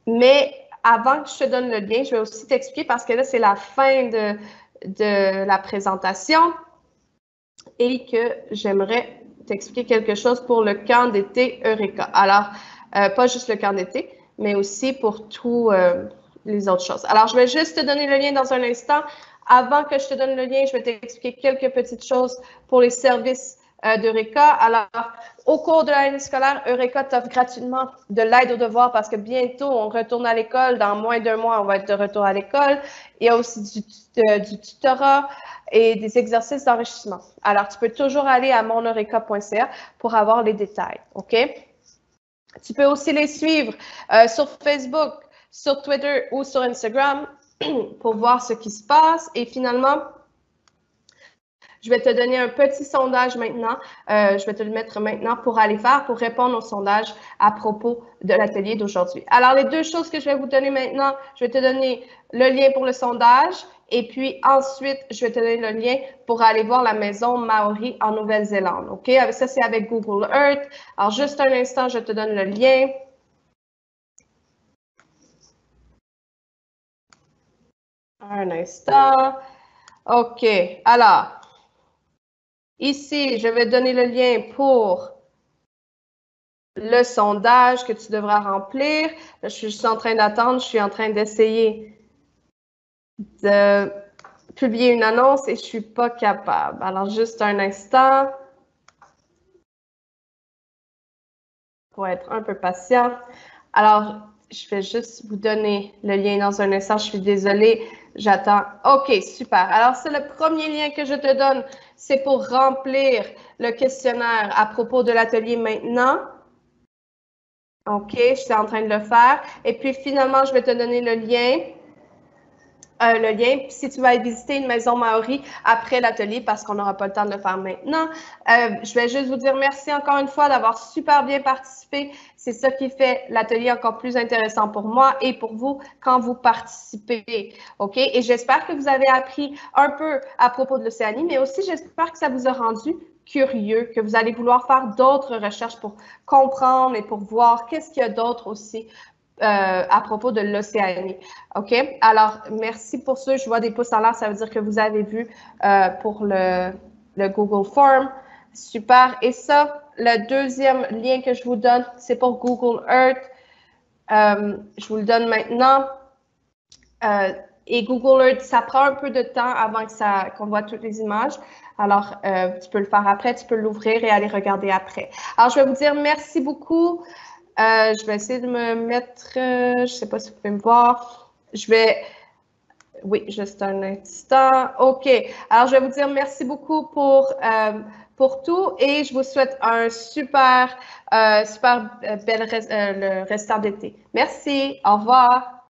[SPEAKER 1] Mais avant que je te donne le lien, je vais aussi t'expliquer parce que là, c'est la fin de la présentation et que j'aimerais t'expliquer quelque chose pour le camp d'été Eureka. Alors, pas juste le camp d'été, mais aussi pour tous les autres choses. Alors, je vais juste te donner le lien dans un instant. Avant que je te donne le lien, je vais t'expliquer quelques petites choses pour les services d'Eureka. Alors, au cours de l'année scolaire, Eureka t'offre gratuitement de l'aide aux devoirs parce que bientôt, on retourne à l'école. Dans moins d'1 mois, on va être de retour à l'école. Il y a aussi du tutorat et des exercices d'enrichissement. Alors, tu peux toujours aller à moneureka.ca pour avoir les détails, OK? Tu peux aussi les suivre sur Facebook, sur Twitter ou sur Instagram pour voir ce qui se passe. Et finalement, je vais te donner un petit sondage maintenant. Je vais te le mettre maintenant pour aller faire, pour répondre au sondage à propos de l'atelier d'aujourd'hui. Alors, les deux choses que je vais vous donner maintenant, je vais te donner le lien pour le sondage et puis ensuite, je vais te donner le lien pour aller voir la maison Maori en Nouvelle-Zélande. OK? Ça, c'est avec Google Earth. Alors, juste un instant, je te donne le lien. Un instant. OK. Alors, ici, je vais donner le lien pour le sondage que tu devras remplir. Je suis juste en train d'attendre, je suis en train d'essayer de publier une annonce et je ne suis pas capable. Alors, juste un instant pour être un peu patient. Alors, je vais juste vous donner le lien dans un instant. Je suis désolée, j'attends. OK, super. Alors, c'est le premier lien que je te donne. C'est pour remplir le questionnaire à propos de l'atelier maintenant. OK, je suis en train de le faire. Et puis, finalement, je vais te donner le lien. Si tu vas visiter une maison Maori après l'atelier, parce qu'on n'aura pas le temps de le faire maintenant. Je vais juste vous dire merci encore une fois d'avoir super bien participé. C'est ça qui fait l'atelier encore plus intéressant pour moi et pour vous quand vous participez. OK? Et j'espère que vous avez appris un peu à propos de l'Océanie, mais aussi j'espère que ça vous a rendu curieux, que vous allez vouloir faire d'autres recherches pour comprendre et pour voir qu'est-ce qu'il y a d'autre aussi à propos de l'Océanie. OK? Alors, merci pour ça. Je vois des pouces en l'air, ça veut dire que vous avez vu pour le Google Form. Super. Et ça, le deuxième lien que je vous donne, c'est pour Google Earth. Je vous le donne maintenant. Et Google Earth, ça prend un peu de temps avant qu'on voit toutes les images. Alors, tu peux le faire après, tu peux l'ouvrir et aller regarder après. Alors, je vais vous dire merci beaucoup. Je vais essayer de me mettre, je ne sais pas si vous pouvez me voir. Oui, juste un instant. OK. Alors, je vais vous dire merci beaucoup pour tout et je vous souhaite un super bel le restant d'été. Merci. Au revoir.